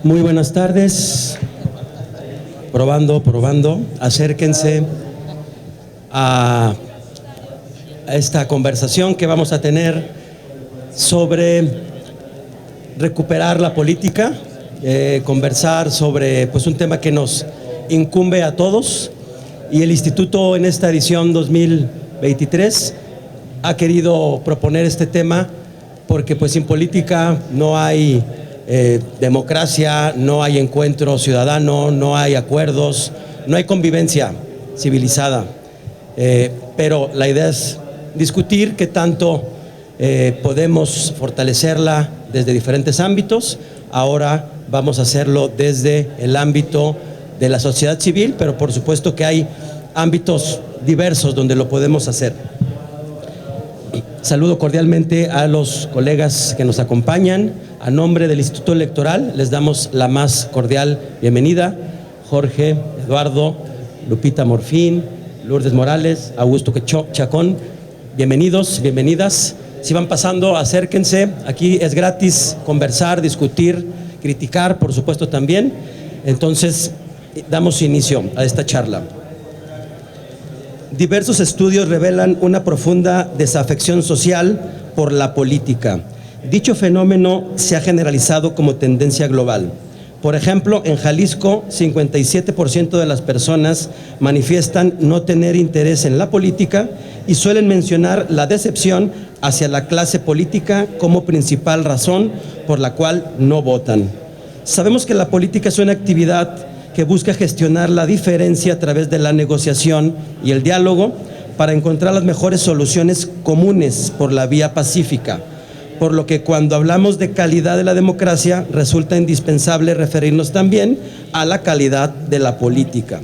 Muy buenas tardes. Probando. Acérquense a esta conversación que vamos a tener sobre recuperar la política, conversar sobre un tema que nos incumbe a todos, y el Instituto en esta edición 2023 ha querido proponer este tema porque sin política no hay democracia, no hay encuentro ciudadano, no hay acuerdos, no hay convivencia civilizada. Pero la idea es discutir qué tanto podemos fortalecerla desde diferentes ámbitos. Ahora vamos a hacerlo desde el ámbito de la sociedad civil, pero por supuesto que hay ámbitos diversos donde lo podemos hacer. Saludo cordialmente a los colegas que nos acompañan. A nombre del Instituto Electoral les damos la más cordial bienvenida. Jorge, Eduardo, Lupita Morfín, Lourdes Morales, Augusto Chacón, bienvenidos, bienvenidas. Si van pasando, acérquense. Aquí es gratis conversar, discutir, criticar, por supuesto también. Entonces, damos inicio a esta charla. Diversos estudios revelan una profunda desafección social por la política. Dicho fenómeno se ha generalizado como tendencia global. Por ejemplo, en Jalisco, 57% de las personas manifiestan no tener interés en la política y suelen mencionar la decepción hacia la clase política como principal razón por la cual no votan. Sabemos que la política es una actividad que busca gestionar la diferencia a través de la negociación y el diálogo para encontrar las mejores soluciones comunes por la vía pacífica, por lo que cuando hablamos de calidad de la democracia resulta indispensable referirnos también a la calidad de la política.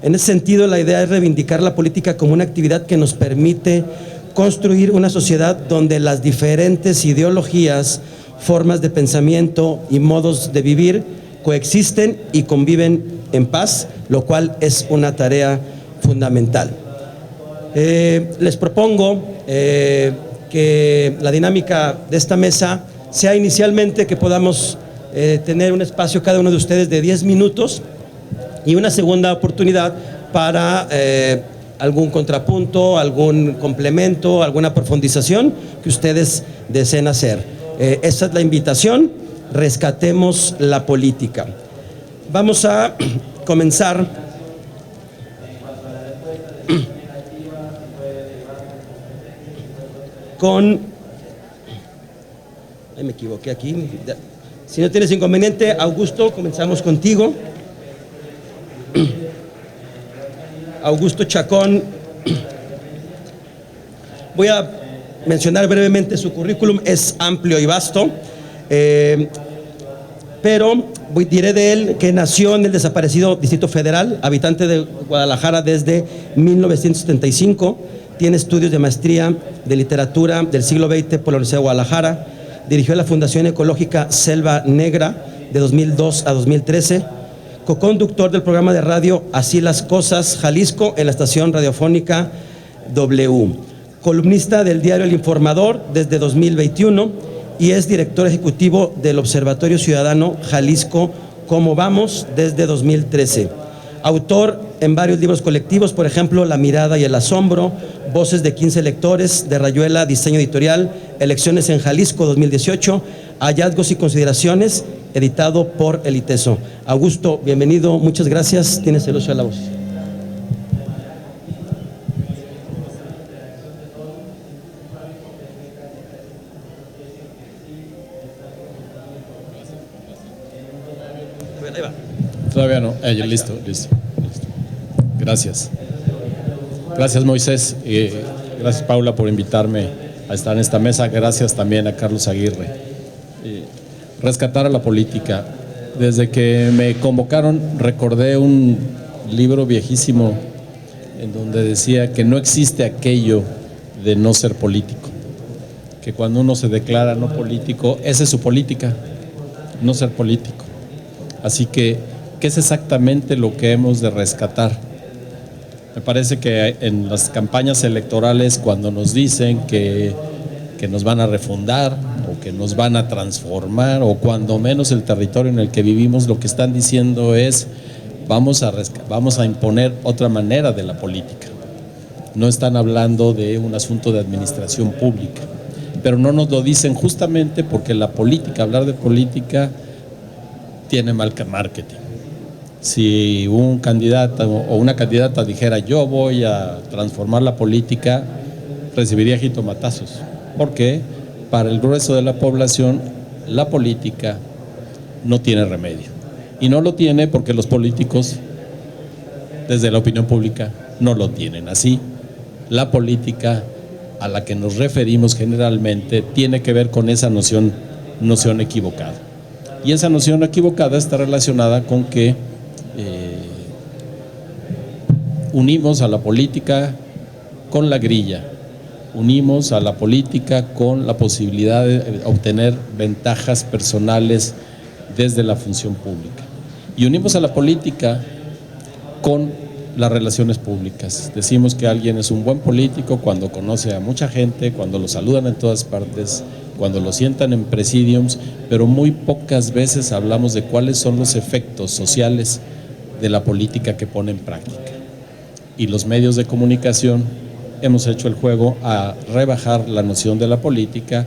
En ese sentido, la idea es reivindicar la política como una actividad que nos permite construir una sociedad donde las diferentes ideologías, formas de pensamiento y modos de vivir coexisten y conviven en paz, lo cual es una tarea fundamental. Les propongo que la dinámica de esta mesa sea inicialmente que podamos tener un espacio cada uno de ustedes de 10 minutos y una segunda oportunidad para algún contrapunto, algún complemento, alguna profundización que ustedes deseen hacer. Esta es la invitación. Rescatemos la política. Vamos a comenzar con... me equivoqué aquí. Si no tienes inconveniente, Augusto, comenzamos contigo. Augusto Chacón. Voy a mencionar brevemente su currículum, es amplio y vasto. Pero diré de él que nació en el desaparecido Distrito Federal, habitante de Guadalajara desde 1975, tiene estudios de maestría de literatura del siglo XX por la Universidad de Guadalajara, dirigió la Fundación Ecológica Selva Negra de 2002 a 2013, coconductor del programa de radio Así las Cosas Jalisco en la estación radiofónica W, columnista del diario El Informador desde 2021, y es director ejecutivo del Observatorio Ciudadano Jalisco ¿Cómo vamos? Desde 2013. Autor en varios libros colectivos, por ejemplo, La mirada y el asombro, Voces de 15 lectores, de Rayuela, Diseño Editorial, Elecciones en Jalisco 2018, Hallazgos y consideraciones, editado por el ITESO. Augusto, bienvenido, muchas gracias, tienes el uso de la voz. Todavía no, listo. Gracias. Gracias, Moisés. Gracias, Paula, por invitarme a estar en esta mesa. Gracias también a Carlos Aguirre. Rescatar a la política. Desde que me convocaron, recordé un libro viejísimo en donde decía que no existe aquello de no ser político. Que cuando uno se declara no político, esa es su política, no ser político. Así que, ¿qué es exactamente lo que hemos de rescatar? Me parece que en las campañas electorales, cuando nos dicen que nos van a refundar o o que nos van a transformar, o cuando menos el territorio en el que vivimos, lo que están diciendo es vamos a imponer otra manera de la política. No están hablando de un asunto de administración pública, pero no nos lo dicen justamente porque la política, hablar de política, tiene mal marketing. Si un candidato o una candidata dijera yo voy a transformar la política, recibiría jitomatazos, porque para el grueso de la población la política no tiene remedio, y no lo tiene porque los políticos desde la opinión pública no lo tienen así. La política a la que nos referimos generalmente tiene que ver con esa noción equivocada, y esa noción equivocada está relacionada con que unimos a la política con la grilla, unimos a la política con la posibilidad de obtener ventajas personales desde la función pública, y unimos a la política con las relaciones públicas. Decimos que alguien es un buen político cuando conoce a mucha gente, cuando lo saludan en todas partes, cuando lo sientan en presidiums, pero muy pocas veces hablamos de cuáles son los efectos sociales de la política que pone en práctica. Y los medios de comunicación hemos hecho el juego a rebajar la noción de la política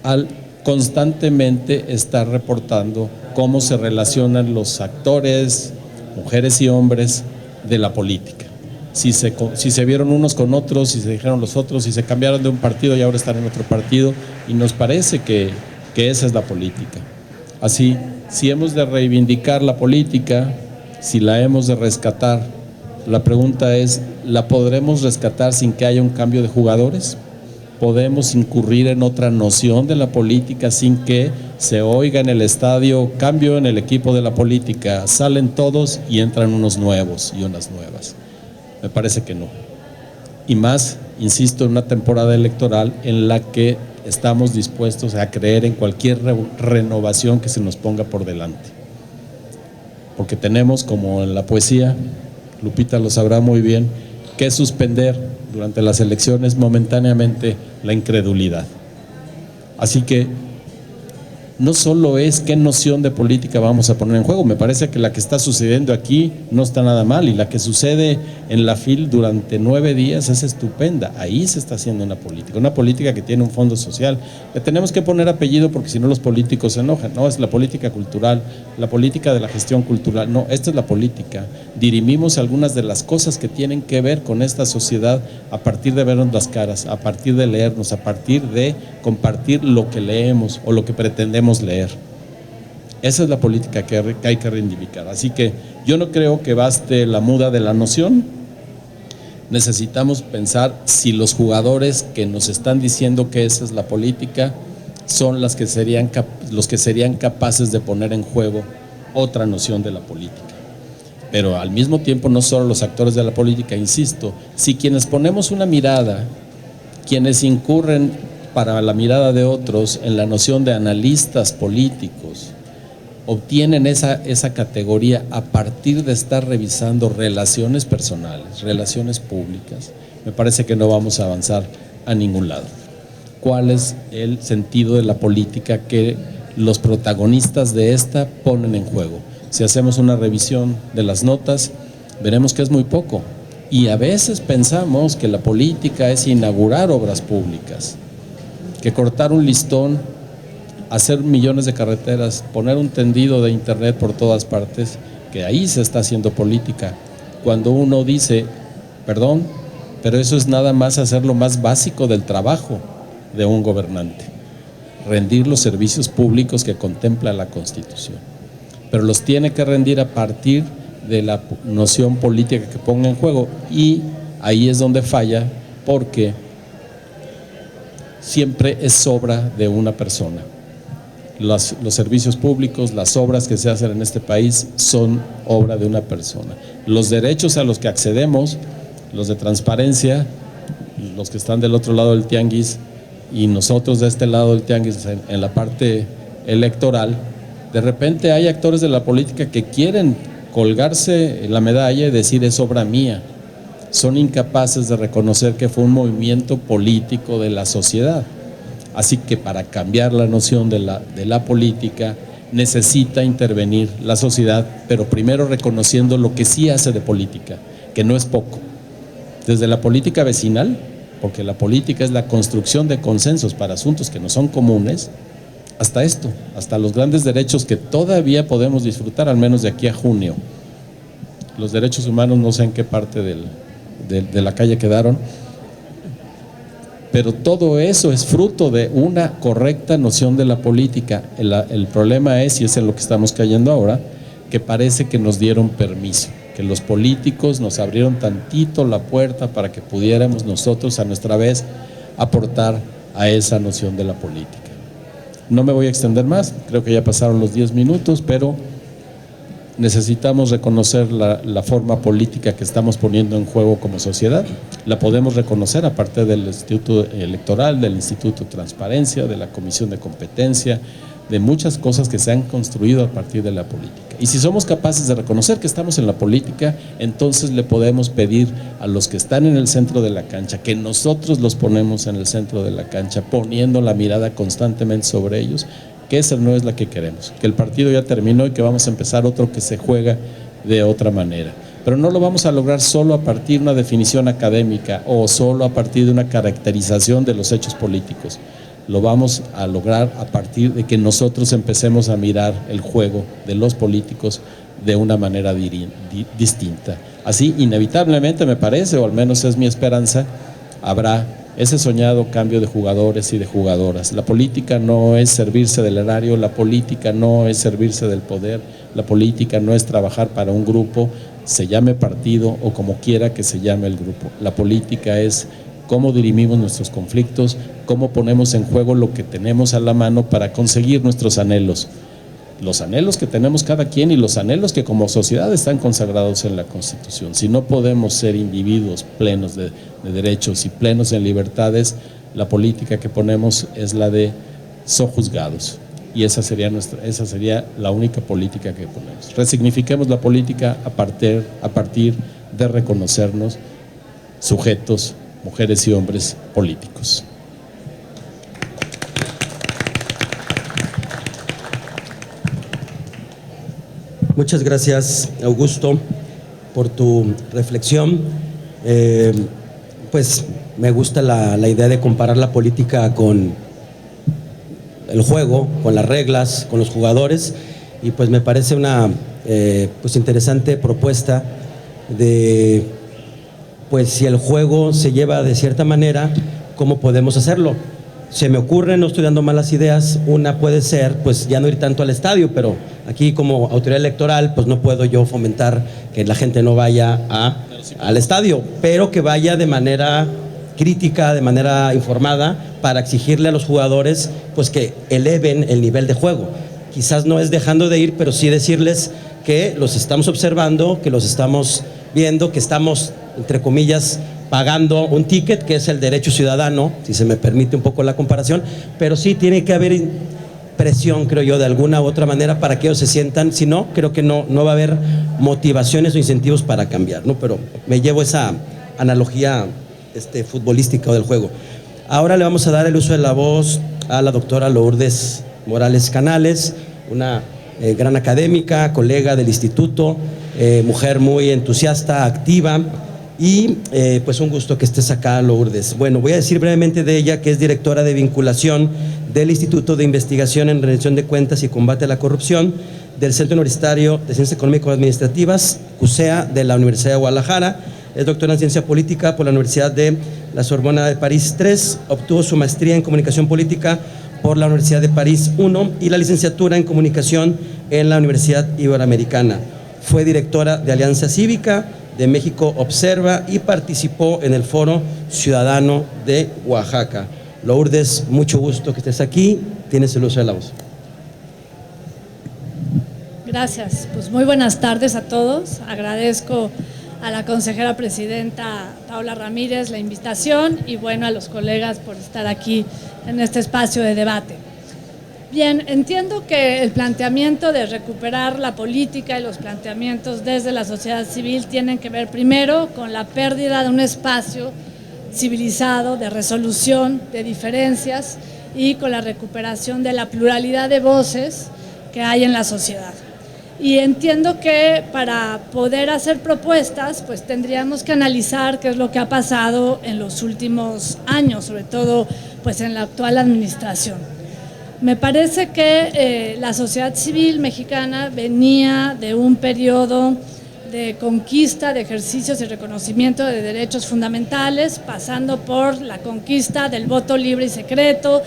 al constantemente estar reportando cómo se relacionan los actores, mujeres y hombres, de la política. Si se vieron unos con otros, si se dijeron los otros, si se cambiaron de un partido y ahora están en otro partido, y nos parece que esa es la política. Así, si hemos de reivindicar la política, si la hemos de rescatar, la pregunta es, ¿la podremos rescatar sin que haya un cambio de jugadores? ¿Podemos incurrir en otra noción de la política sin que se oiga en el estadio cambio en el equipo de la política, salen todos y entran unos nuevos y unas nuevas? Me parece que no. Y más, insisto, en una temporada electoral en la que estamos dispuestos a creer en cualquier renovación que se nos ponga por delante. Porque tenemos, como en la poesía, Lupita lo sabrá muy bien, que suspender durante las elecciones momentáneamente la incredulidad. Así que no solo es qué noción de política vamos a poner en juego, me parece que la que está sucediendo aquí no está nada mal, y la que sucede en la FIL durante 9 días es estupenda. Ahí se está haciendo una política que tiene un fondo social. Le tenemos que poner apellido porque si no los políticos se enojan. No, es la política cultural, la política de la gestión cultural. No, esta es la política. Dirimimos algunas de las cosas que tienen que ver con esta sociedad a partir de vernos las caras, a partir de leernos, a partir de compartir lo que leemos o lo que pretendemos leer. Esa es la política que hay que reivindicar. Así que yo no creo que baste la muda de la noción. Necesitamos pensar si los jugadores que nos están diciendo que esa es la política son los que serían capaces de poner en juego otra noción de la política. Pero al mismo tiempo no solo los actores de la política, insisto, si quienes ponemos una mirada, quienes incurren para la mirada de otros en la noción de analistas políticos, obtienen esa categoría a partir de estar revisando relaciones personales, relaciones públicas, me parece que no vamos a avanzar a ningún lado. ¿Cuál es el sentido de la política que los protagonistas de esta ponen en juego? Si hacemos una revisión de las notas, veremos que es muy poco, y a veces pensamos que la política es inaugurar obras públicas, que cortar un listón, hacer millones de carreteras, poner un tendido de internet por todas partes, que ahí se está haciendo política. Cuando uno dice, perdón, pero eso es nada más hacer lo más básico del trabajo de un gobernante, rendir los servicios públicos que contempla la Constitución, pero los tiene que rendir a partir de la noción política que ponga en juego, y ahí es donde falla, porque siempre es obra de una persona. Los servicios públicos, las obras que se hacen en este país son obra de una persona. Los derechos a los que accedemos, los de transparencia, los que están del otro lado del tianguis y nosotros de este lado del tianguis en la parte electoral, de repente hay actores de la política que quieren colgarse la medalla y decir es obra mía. Son incapaces de reconocer que fue un movimiento político de la sociedad. Así que para cambiar la noción de la política necesita intervenir la sociedad, pero primero reconociendo lo que sí hace de política, que no es poco. Desde la política vecinal, porque la política es la construcción de consensos para asuntos que no son comunes, hasta esto, hasta los grandes derechos que todavía podemos disfrutar, al menos de aquí a junio. Los derechos humanos no sé en qué parte de la calle quedaron, pero todo eso es fruto de una correcta noción de la política. El problema es, y es en lo que estamos cayendo ahora, que parece que nos dieron permiso, que los políticos nos abrieron tantito la puerta para que pudiéramos nosotros a nuestra vez aportar a esa noción de la política. No me voy a extender más, creo que ya pasaron los 10 minutos, pero necesitamos reconocer la forma política que estamos poniendo en juego como sociedad. La podemos reconocer a partir del Instituto Electoral, del Instituto de Transparencia, de la Comisión de Competencia, de muchas cosas que se han construido a partir de la política. Y si somos capaces de reconocer que estamos en la política, entonces le podemos pedir a los que están en el centro de la cancha, que nosotros los ponemos en el centro de la cancha, poniendo la mirada constantemente sobre ellos, que esa no es la que queremos, que el partido ya terminó y que vamos a empezar otro que se juega de otra manera. Pero no lo vamos a lograr solo a partir de una definición académica o solo a partir de una caracterización de los hechos políticos. Lo vamos a lograr a partir de que nosotros empecemos a mirar el juego de los políticos de una manera distinta. Así, inevitablemente me parece, o al menos es mi esperanza, habrá ese soñado cambio de jugadores y de jugadoras. La política no es servirse del erario, la política no es servirse del poder, la política no es trabajar para un grupo, se llame partido o como quiera que se llame el grupo. La política es cómo dirimimos nuestros conflictos, cómo ponemos en juego lo que tenemos a la mano para conseguir nuestros anhelos. Los anhelos que tenemos cada quien y los anhelos que como sociedad están consagrados en la Constitución. Si no podemos ser individuos plenos de derechos y plenos en libertades, la política que ponemos es la de sojuzgados. Y esa sería la única política que ponemos. Resignifiquemos la política a partir de reconocernos sujetos, mujeres y hombres políticos. Muchas gracias, Augusto, por tu reflexión. Pues me gusta la idea de comparar la política con el juego, con las reglas, con los jugadores, y pues me parece una pues interesante propuesta de, pues si el juego se lleva de cierta manera, ¿cómo podemos hacerlo? Se me ocurre, no estoy dando malas ideas, una puede ser, pues ya no ir tanto al estadio, pero aquí como autoridad electoral, pues no puedo yo fomentar que la gente no vaya al estadio, pero que vaya de manera crítica, de manera informada, para exigirle a los jugadores, pues que eleven el nivel de juego. Quizás no es dejando de ir, pero sí decirles que los estamos observando, que los estamos viendo, que estamos, entre comillas, pagando un ticket, que es el derecho ciudadano, si se me permite un poco la comparación, pero sí tiene que haber presión, creo yo, de alguna u otra manera para que ellos se sientan, si no, creo que no va a haber motivaciones o incentivos para cambiar, ¿no? Pero me llevo esa analogía futbolística o del juego. Ahora le vamos a dar el uso de la voz a la doctora Lourdes Morales Canales, una gran académica, colega del instituto, mujer muy entusiasta, activa, y pues un gusto que estés acá, Lourdes. Bueno, voy a decir brevemente de ella que es directora de vinculación del Instituto de Investigación en Rendición de Cuentas y Combate a la Corrupción del Centro Universitario de Ciencias Económico-Administrativas, CUSEA, de la Universidad de Guadalajara. Es doctora en Ciencia Política por la Universidad de la Sorbona de París III, obtuvo su maestría en Comunicación Política por la Universidad de París I y la licenciatura en Comunicación en la Universidad Iberoamericana. Fue directora de Alianza Cívica, de México Observa y participó en el Foro Ciudadano de Oaxaca. Lourdes, mucho gusto que estés aquí, tienes el uso de la voz. Gracias, pues muy buenas tardes a todos, agradezco a la consejera presidenta Paula Ramírez la invitación y bueno, a los colegas por estar aquí en este espacio de debate. Bien, entiendo que el planteamiento de recuperar la política y los planteamientos desde la sociedad civil tienen que ver primero con la pérdida de un espacio civilizado de resolución de diferencias y con la recuperación de la pluralidad de voces que hay en la sociedad. Y entiendo que para poder hacer propuestas, pues tendríamos que analizar qué es lo que ha pasado en los últimos años, sobre todo pues en la actual administración. Me parece que la sociedad civil mexicana venía de un periodo de conquista, de ejercicios y reconocimiento de derechos fundamentales, pasando por la conquista del voto libre y secreto,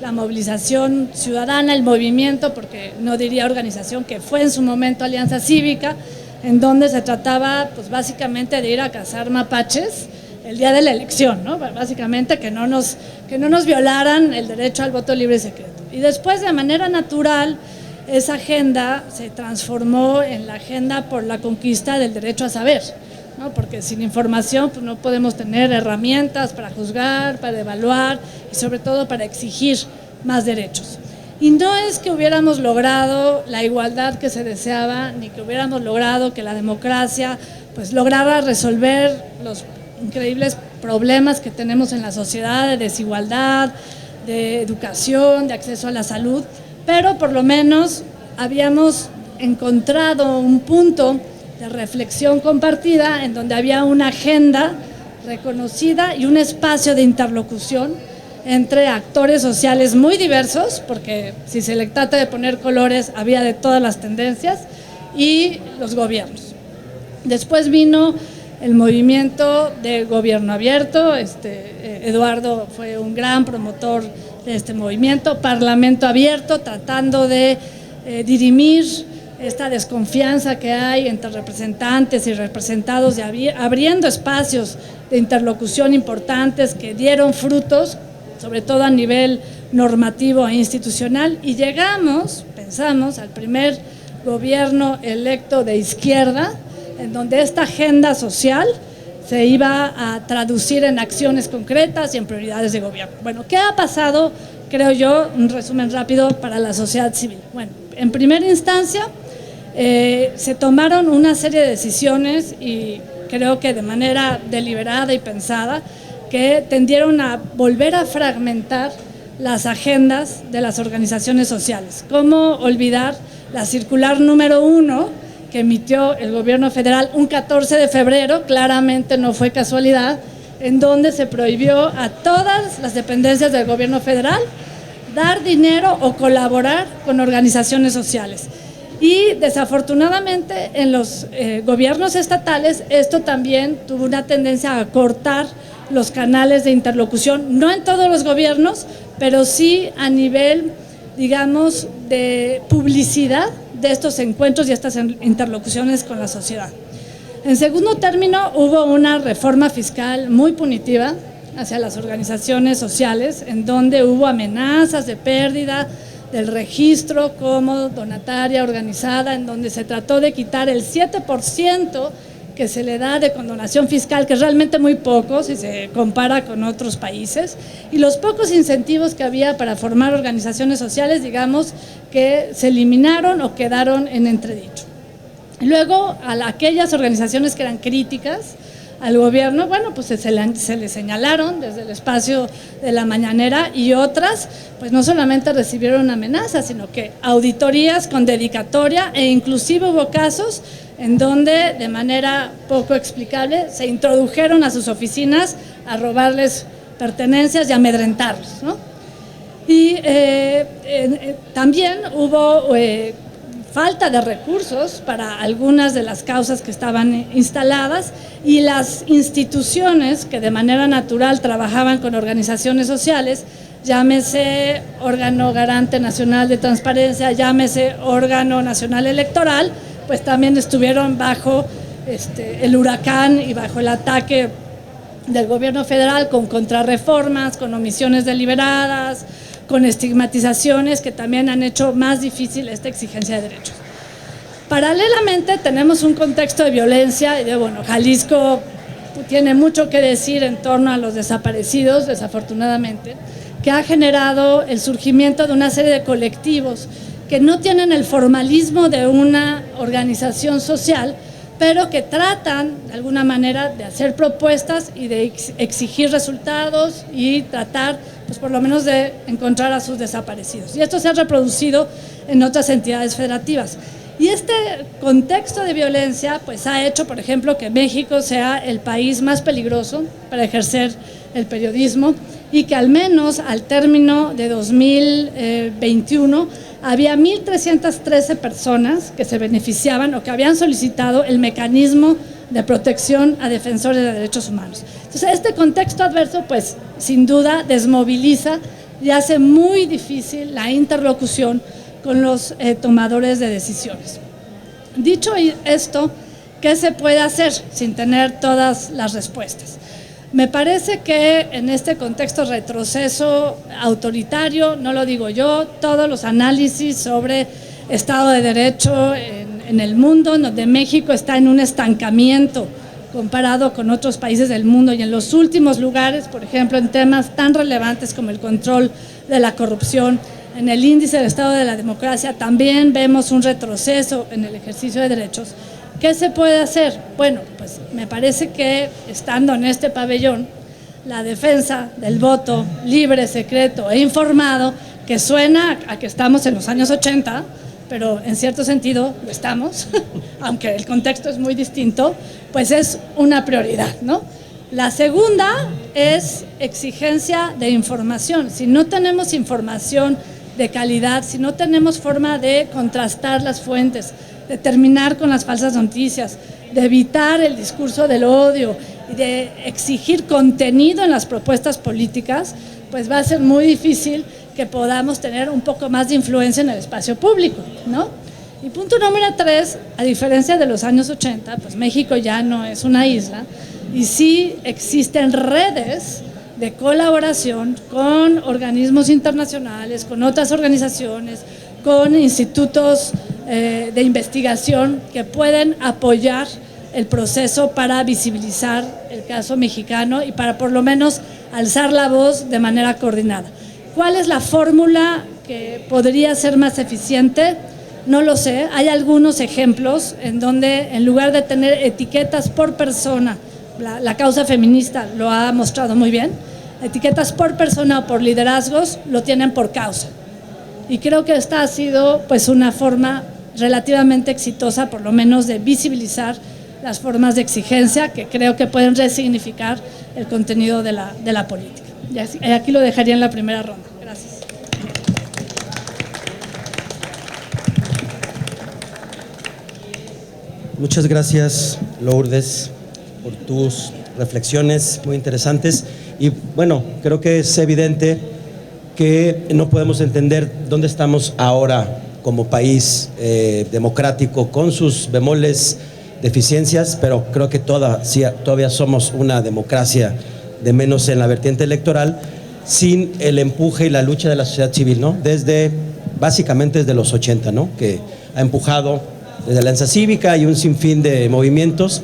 la movilización ciudadana, el movimiento, porque no diría organización, que fue en su momento Alianza Cívica, en donde se trataba pues básicamente de ir a cazar mapaches el día de la elección, ¿no? Básicamente que no nos violaran el derecho al voto libre y secreto. Y después, de manera natural, esa agenda se transformó en la agenda por la conquista del derecho a saber, ¿no? Porque sin información pues no podemos tener herramientas para juzgar, para evaluar y sobre todo para exigir más derechos. Y no es que hubiéramos logrado la igualdad que se deseaba, ni que hubiéramos logrado que la democracia pues lograra resolver los increíbles problemas que tenemos en la sociedad de desigualdad, de educación, de acceso a la salud, pero por lo menos habíamos encontrado un punto de reflexión compartida en donde había una agenda reconocida y un espacio de interlocución entre actores sociales muy diversos, porque si se le trata de poner colores, había de todas las tendencias, y los gobiernos. Después vino el movimiento de gobierno abierto, Eduardo fue un gran promotor de este movimiento, parlamento abierto, tratando de dirimir esta desconfianza que hay entre representantes y representados, abriendo espacios de interlocución importantes que dieron frutos, sobre todo a nivel normativo e institucional, y pensamos, al primer gobierno electo de izquierda, en donde esta agenda social se iba a traducir en acciones concretas y en prioridades de gobierno. Bueno, ¿qué ha pasado, creo yo, un resumen rápido para la sociedad civil? Bueno, en primera instancia, se tomaron una serie de decisiones, y creo que de manera deliberada y pensada, que tendieron a volver a fragmentar las agendas de las organizaciones sociales. ¿Cómo olvidar la circular número 1 que emitió el gobierno federal un 14 de febrero, claramente no fue casualidad, en donde se prohibió a todas las dependencias del gobierno federal dar dinero o colaborar con organizaciones sociales? Y desafortunadamente en los gobiernos estatales esto también tuvo una tendencia a cortar los canales de interlocución, no en todos los gobiernos, pero sí a nivel, digamos, de publicidad de estos encuentros y estas interlocuciones con la sociedad. En segundo término, hubo una reforma fiscal muy punitiva hacia las organizaciones sociales, en donde hubo amenazas de pérdida del registro como donataria organizada, en donde se trató de quitar el 7% que se le da de condonación fiscal, que es realmente muy poco si se compara con otros países, y los pocos incentivos que había para formar organizaciones sociales, digamos, que se eliminaron o quedaron en entredicho. Luego, a aquellas organizaciones que eran críticas al gobierno, bueno, pues se les señalaron desde el espacio de la mañanera, y otras, pues no solamente recibieron amenazas, sino que auditorías con dedicatoria, e inclusive hubo casos en donde de manera poco explicable se introdujeron a sus oficinas a robarles pertenencias y amedrentarlos, ¿no? Y también hubo falta de recursos para algunas de las causas que estaban instaladas, y las instituciones que de manera natural trabajaban con organizaciones sociales, llámese órgano garante nacional de transparencia, llámese órgano nacional electoral, pues también estuvieron bajo el huracán y bajo el ataque del gobierno federal, con contrarreformas, con omisiones deliberadas, con estigmatizaciones que también han hecho más difícil esta exigencia de derechos. Paralelamente tenemos un contexto de violencia, y Jalisco tiene mucho que decir en torno a los desaparecidos, desafortunadamente, que ha generado el surgimiento de una serie de colectivos que no tienen el formalismo de una organización social, pero que tratan de alguna manera de hacer propuestas y de exigir resultados y tratar pues por lo menos de encontrar a sus desaparecidos. Y esto se ha reproducido en otras entidades federativas. Y este contexto de violencia pues ha hecho, por ejemplo, que México sea el país más peligroso para ejercer el periodismo y que al menos al término de 2021 había 1.313 personas que se beneficiaban o que habían solicitado el mecanismo de protección a defensores de derechos humanos. Entonces, este contexto adverso, pues, sin duda desmoviliza y hace muy difícil la interlocución con los tomadores de decisiones. Dicho esto, ¿qué se puede hacer sin tener todas las respuestas? Me parece que en este contexto retroceso autoritario, no lo digo yo, todos los análisis sobre Estado de Derecho en el mundo, donde México está en un estancamiento comparado con otros países del mundo y en los últimos lugares, por ejemplo, en temas tan relevantes como el control de la corrupción, en el índice del Estado de la Democracia, también vemos un retroceso en el ejercicio de derechos. ¿Qué se puede hacer? Bueno, pues me parece que estando en este pabellón, la defensa del voto libre, secreto e informado, que suena a que estamos en los años 80, pero en cierto sentido lo estamos, aunque el contexto es muy distinto, pues es una prioridad, ¿no? La segunda es exigencia de información. Si no tenemos información de calidad, si no tenemos forma de contrastar las fuentes, de terminar con las falsas noticias, de evitar el discurso del odio y de exigir contenido en las propuestas políticas, pues va a ser muy difícil que podamos tener un poco más de influencia en el espacio público, ¿no? Y punto número 3, a diferencia de los años 80, pues México ya no es una isla y sí existen redes de colaboración con organismos internacionales, con otras organizaciones, con institutos de investigación que pueden apoyar el proceso para visibilizar el caso mexicano y para por lo menos alzar la voz de manera coordinada. ¿Cuál es la fórmula que podría ser más eficiente? No lo sé. Hay algunos ejemplos en donde en lugar de tener etiquetas por persona, la causa feminista lo ha mostrado muy bien, etiquetas por persona o por liderazgos lo tienen por causa. Y creo que esta ha sido pues una forma relativamente exitosa, por lo menos de visibilizar las formas de exigencia que creo que pueden resignificar el contenido de la política. Y aquí lo dejaría en la primera ronda. Gracias. Muchas gracias, Lourdes, por tus reflexiones muy interesantes. Y bueno, creo que es evidente que no podemos entender dónde estamos ahora como país democrático, con sus bemoles, deficiencias, pero creo que todavía somos una democracia, de menos en la vertiente electoral, sin el empuje y la lucha de la sociedad civil, ¿no? Básicamente desde los 80, ¿no? Que ha empujado desde la Alianza Cívica y un sinfín de movimientos,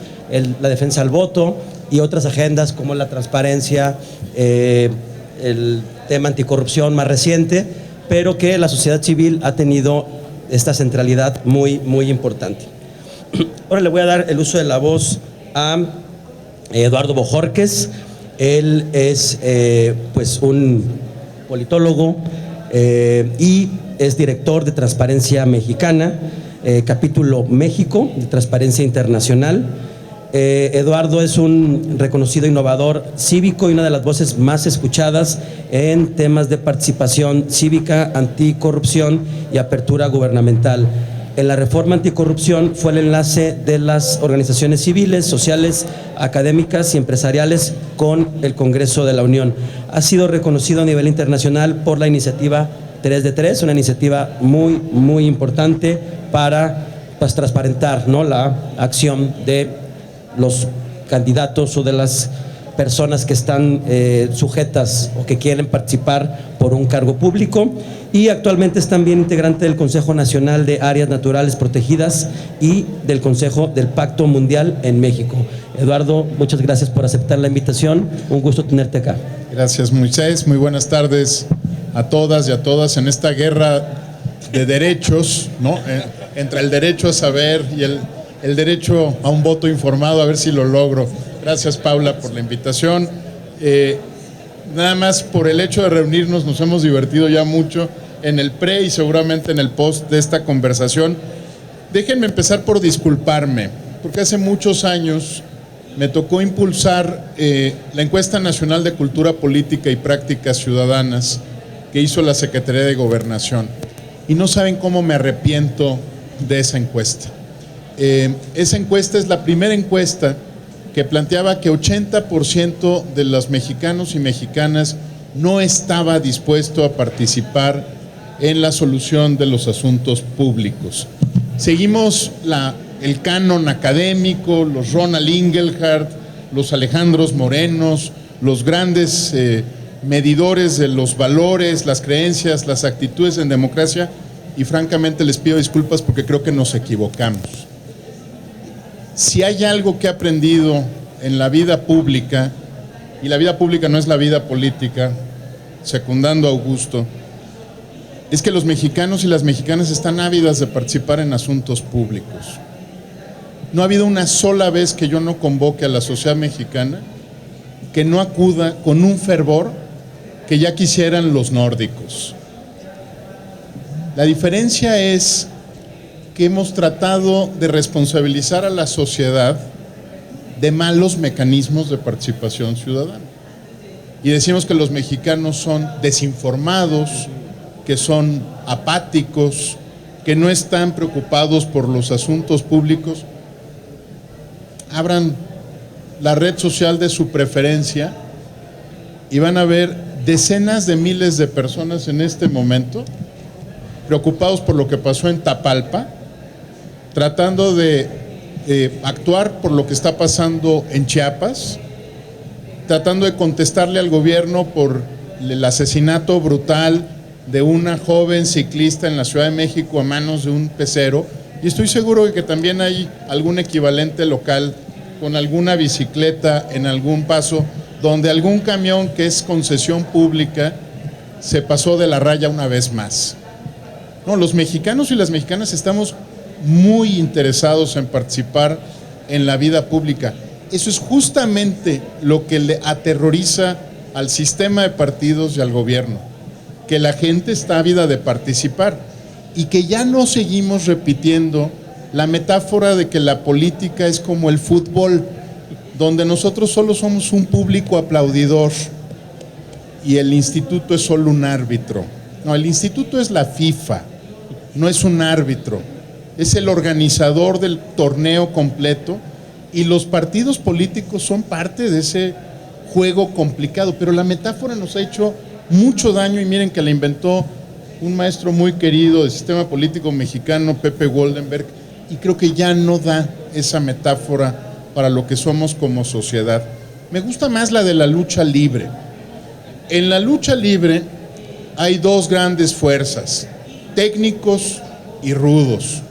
la defensa al voto y otras agendas como la transparencia, el tema anticorrupción más reciente, pero que la sociedad civil ha tenido esta centralidad muy, muy importante. Ahora le voy a dar el uso de la voz a Eduardo Bojorquez. Él es pues un politólogo y es director de Transparencia Mexicana, capítulo México de Transparencia Internacional. Eduardo es un reconocido innovador cívico y una de las voces más escuchadas en temas de participación cívica, anticorrupción y apertura gubernamental. En la reforma anticorrupción fue el enlace de las organizaciones civiles, sociales, académicas y empresariales con el Congreso de la Unión. Ha sido reconocido a nivel internacional por la iniciativa 3 de 3, una iniciativa muy, muy importante para pues, transparentar, ¿no?, la acción de los candidatos o de las personas que están sujetas o que quieren participar por un cargo público, y actualmente es también integrante del Consejo Nacional de Áreas Naturales Protegidas y del Consejo del Pacto Mundial en México. Eduardo, muchas gracias por aceptar la invitación, un gusto tenerte acá. Gracias, Moisés, muy buenas tardes a todas y a todas en esta guerra de derechos, ¿no? Entre el derecho a saber y el derecho a un voto informado, a ver si lo logro. Gracias, Paula, por la invitación. nada más por el hecho de reunirnos nos hemos divertido ya mucho en el pre y seguramente en el post de esta conversación. Déjenme empezar por disculparme, porque hace muchos años me tocó impulsar la encuesta nacional de cultura política y prácticas ciudadanas que hizo la Secretaría de Gobernación. Y no saben cómo me arrepiento de esa encuesta. Esa encuesta es la primera encuesta que planteaba que 80% de los mexicanos y mexicanas no estaba dispuesto a participar en la solución de los asuntos públicos. Seguimos el canon académico, los Ronald Inglehart, los Alejandros Morenos, los grandes medidores de los valores, las creencias, las actitudes en democracia, y francamente les pido disculpas porque creo que nos equivocamos. Si hay algo que he aprendido en la vida pública, y la vida pública no es la vida política, secundando a Augusto, es que los mexicanos y las mexicanas están ávidas de participar en asuntos públicos. No ha habido una sola vez que yo no convoque a la sociedad mexicana que no acuda con un fervor que ya quisieran los nórdicos. La diferencia es que hemos tratado de responsabilizar a la sociedad de malos mecanismos de participación ciudadana. Y decimos que los mexicanos son desinformados, que son apáticos, que no están preocupados por los asuntos públicos. Abran la red social de su preferencia y van a ver decenas de miles de personas en este momento preocupados por lo que pasó en Tapalpa, tratando de actuar por lo que está pasando en Chiapas, tratando de contestarle al gobierno por el asesinato brutal de una joven ciclista en la Ciudad de México a manos de un pecero, y estoy seguro de que también hay algún equivalente local con alguna bicicleta en algún paso, donde algún camión que es concesión pública se pasó de la raya una vez más. No, los mexicanos y las mexicanas estamos muy interesados en participar en la vida pública. Eso es justamente lo que le aterroriza al sistema de partidos y al gobierno, que la gente está ávida de participar y que ya no seguimos repitiendo la metáfora de que la política es como el fútbol, donde nosotros solo somos un público aplaudidor y el instituto es solo un árbitro. No, el instituto es la FIFA, no es un árbitro, es el organizador del torneo completo y los partidos políticos son parte de ese juego complicado, pero la metáfora nos ha hecho mucho daño y miren que la inventó un maestro muy querido del sistema político mexicano, Pepe Goldenberg, y creo que ya no da esa metáfora para lo que somos como sociedad. Me gusta más la de la lucha libre. En la lucha libre hay dos grandes fuerzas, técnicos y rudos,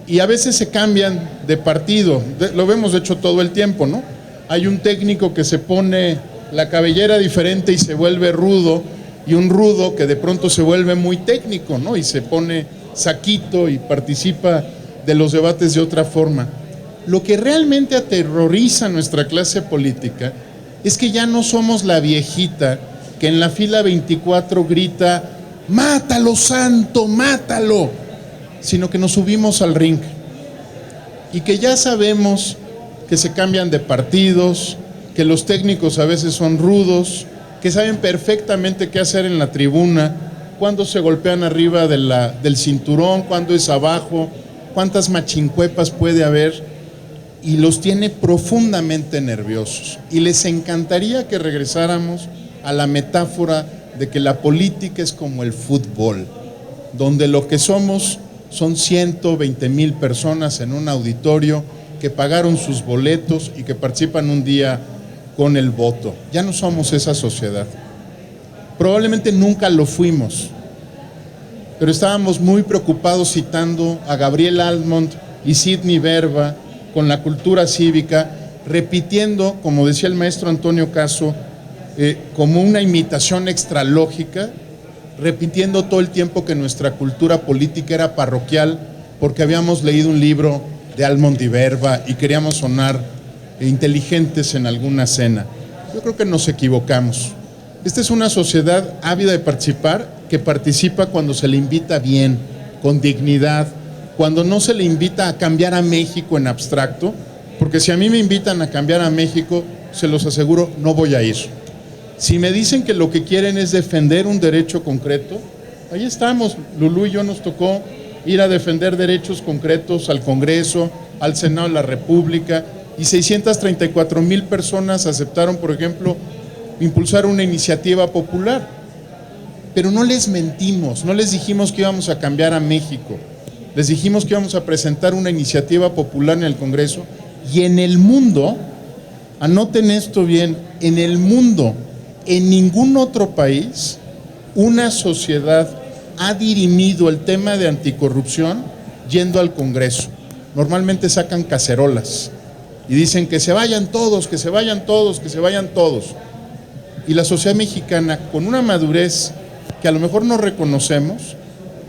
y a veces se cambian de partido, lo vemos de hecho todo el tiempo, ¿no? Hay un técnico que se pone la cabellera diferente y se vuelve rudo, y un rudo que de pronto se vuelve muy técnico, ¿no? Y se pone saquito y participa de los debates de otra forma. Lo que realmente aterroriza a nuestra clase política es que ya no somos la viejita que en la fila 24 grita, ¡mátalo, santo, mátalo!, sino que nos subimos al ring y que ya sabemos que se cambian de partidos, que los técnicos a veces son rudos, que saben perfectamente qué hacer en la tribuna, cuándo se golpean arriba del cinturón, cuándo es abajo, cuántas machincuepas puede haber, y los tiene profundamente nerviosos. Y les encantaría que regresáramos a la metáfora de que la política es como el fútbol, donde lo que somos son 120,000 personas en un auditorio que pagaron sus boletos y que participan un día con el voto. Ya no somos esa sociedad. Probablemente nunca lo fuimos, pero estábamos muy preocupados citando a Gabriel Almond y Sidney Verba con la cultura cívica, repitiendo, como decía el maestro Antonio Caso, como una imitación extralógica, repitiendo todo el tiempo que nuestra cultura política era parroquial porque habíamos leído un libro de Almond y Verba y queríamos sonar inteligentes en alguna cena. Yo creo que nos equivocamos. Esta es una sociedad ávida de participar, que participa cuando se le invita bien, con dignidad, cuando no se le invita a cambiar a México en abstracto, porque si a mí me invitan a cambiar a México, se los aseguro, no voy a ir. Si me dicen que lo que quieren es defender un derecho concreto, ahí estamos. Lulú y yo nos tocó ir a defender derechos concretos al Congreso, al Senado de la República, y 634,000 personas aceptaron, por ejemplo, impulsar una iniciativa popular. Pero no les mentimos, no les dijimos que íbamos a cambiar a México, les dijimos que íbamos a presentar una iniciativa popular en el Congreso, y en el mundo, anoten esto bien, en el mundo, en ningún otro país, una sociedad ha dirimido el tema de anticorrupción yendo al Congreso. Normalmente sacan cacerolas y dicen que se vayan todos, que se vayan todos, que se vayan todos. Y la sociedad mexicana, con una madurez que a lo mejor no reconocemos,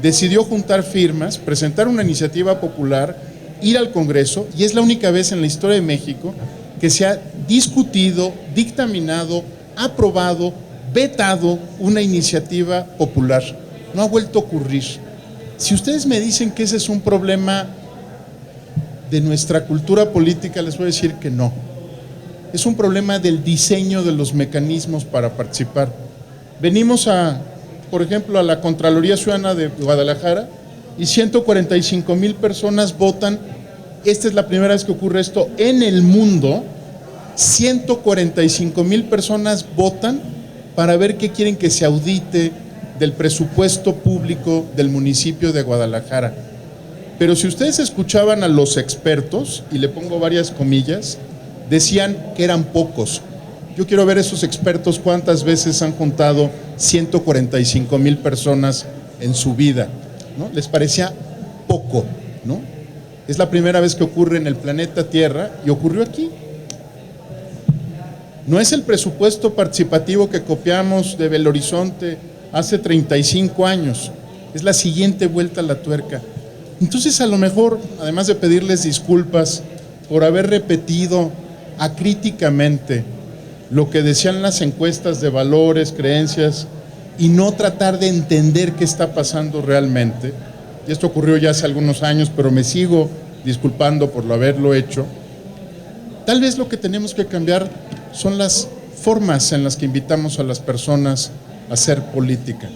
decidió juntar firmas, presentar una iniciativa popular, ir al Congreso, y es la única vez en la historia de México que se ha discutido, dictaminado, aprobado, vetado una iniciativa popular. No ha vuelto a ocurrir. Si ustedes me dicen que ese es un problema de nuestra cultura política, les voy a decir que no. Es un problema del diseño de los mecanismos para participar. Venimos por ejemplo, a la Contraloría Ciudadana de Guadalajara y 145,000 personas votan. Esta es la primera vez que ocurre esto en el mundo. 145,000 personas votan para ver qué quieren que se audite del presupuesto público del municipio de Guadalajara. Pero si ustedes escuchaban a los expertos, y le pongo varias comillas, decían que eran pocos. Yo quiero ver esos expertos cuántas veces han juntado 145,000 personas en su vida, ¿no? Les parecía poco, ¿no? Es la primera vez que ocurre en el planeta Tierra y ocurrió aquí. No es el presupuesto participativo que copiamos de Belo Horizonte hace 35 años, es la siguiente vuelta a la tuerca. Entonces, a lo mejor, además de pedirles disculpas por haber repetido acríticamente lo que decían las encuestas de valores, creencias, y no tratar de entender qué está pasando realmente, y esto ocurrió ya hace algunos años, pero me sigo disculpando por haberlo hecho, tal vez lo que tenemos que cambiar son las formas en las que invitamos a las personas a hacer política.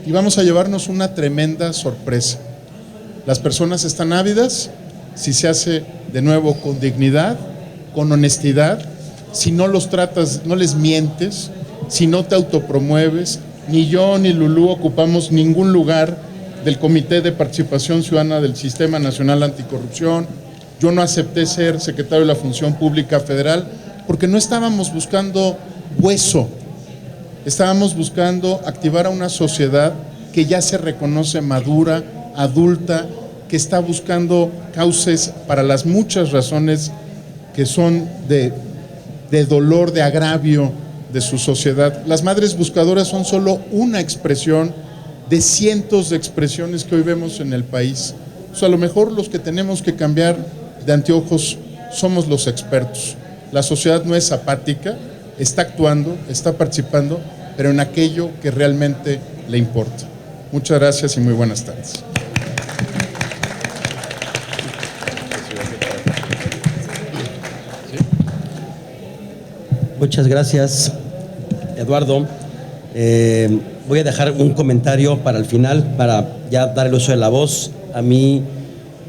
Y vamos a llevarnos una tremenda sorpresa. Las personas están ávidas si se hace de nuevo con dignidad, con honestidad, si no los tratas, no les mientes, si no te autopromueves. Ni yo ni Lulú ocupamos ningún lugar del Comité de Participación Ciudadana del Sistema Nacional Anticorrupción. Yo no acepté ser secretario de la Función Pública Federal porque no estábamos buscando hueso, estábamos buscando activar a una sociedad que ya se reconoce madura, adulta, que está buscando cauces para las muchas razones que son de dolor, de agravio de su sociedad. Las madres buscadoras son solo una expresión de cientos de expresiones que hoy vemos en el país. O sea, a lo mejor los que tenemos que cambiar de anteojos somos los expertos. La sociedad no es apática, está actuando, está participando, pero en aquello que realmente le importa. Muchas gracias y muy buenas tardes. Muchas gracias, Eduardo. Voy a dejar un comentario para el final, para ya dar el uso de la voz a mi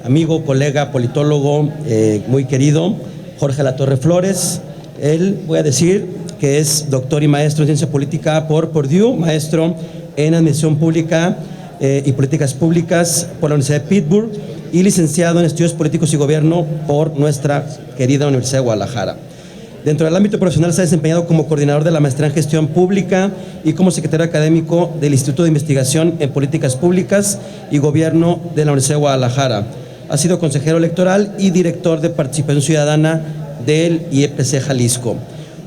amigo, colega, politólogo muy querido, Jorge Latorre Flores. Él, voy a decir, que es doctor y maestro en ciencia política por Purdue, maestro en administración pública y políticas públicas por la Universidad de Pittsburgh y licenciado en estudios políticos y gobierno por nuestra querida Universidad de Guadalajara. Dentro del ámbito profesional se ha desempeñado como coordinador de la maestría en gestión pública y como secretario académico del Instituto de Investigación en Políticas Públicas y Gobierno de la Universidad de Guadalajara. Ha sido consejero electoral y director de participación ciudadana del IEPC Jalisco.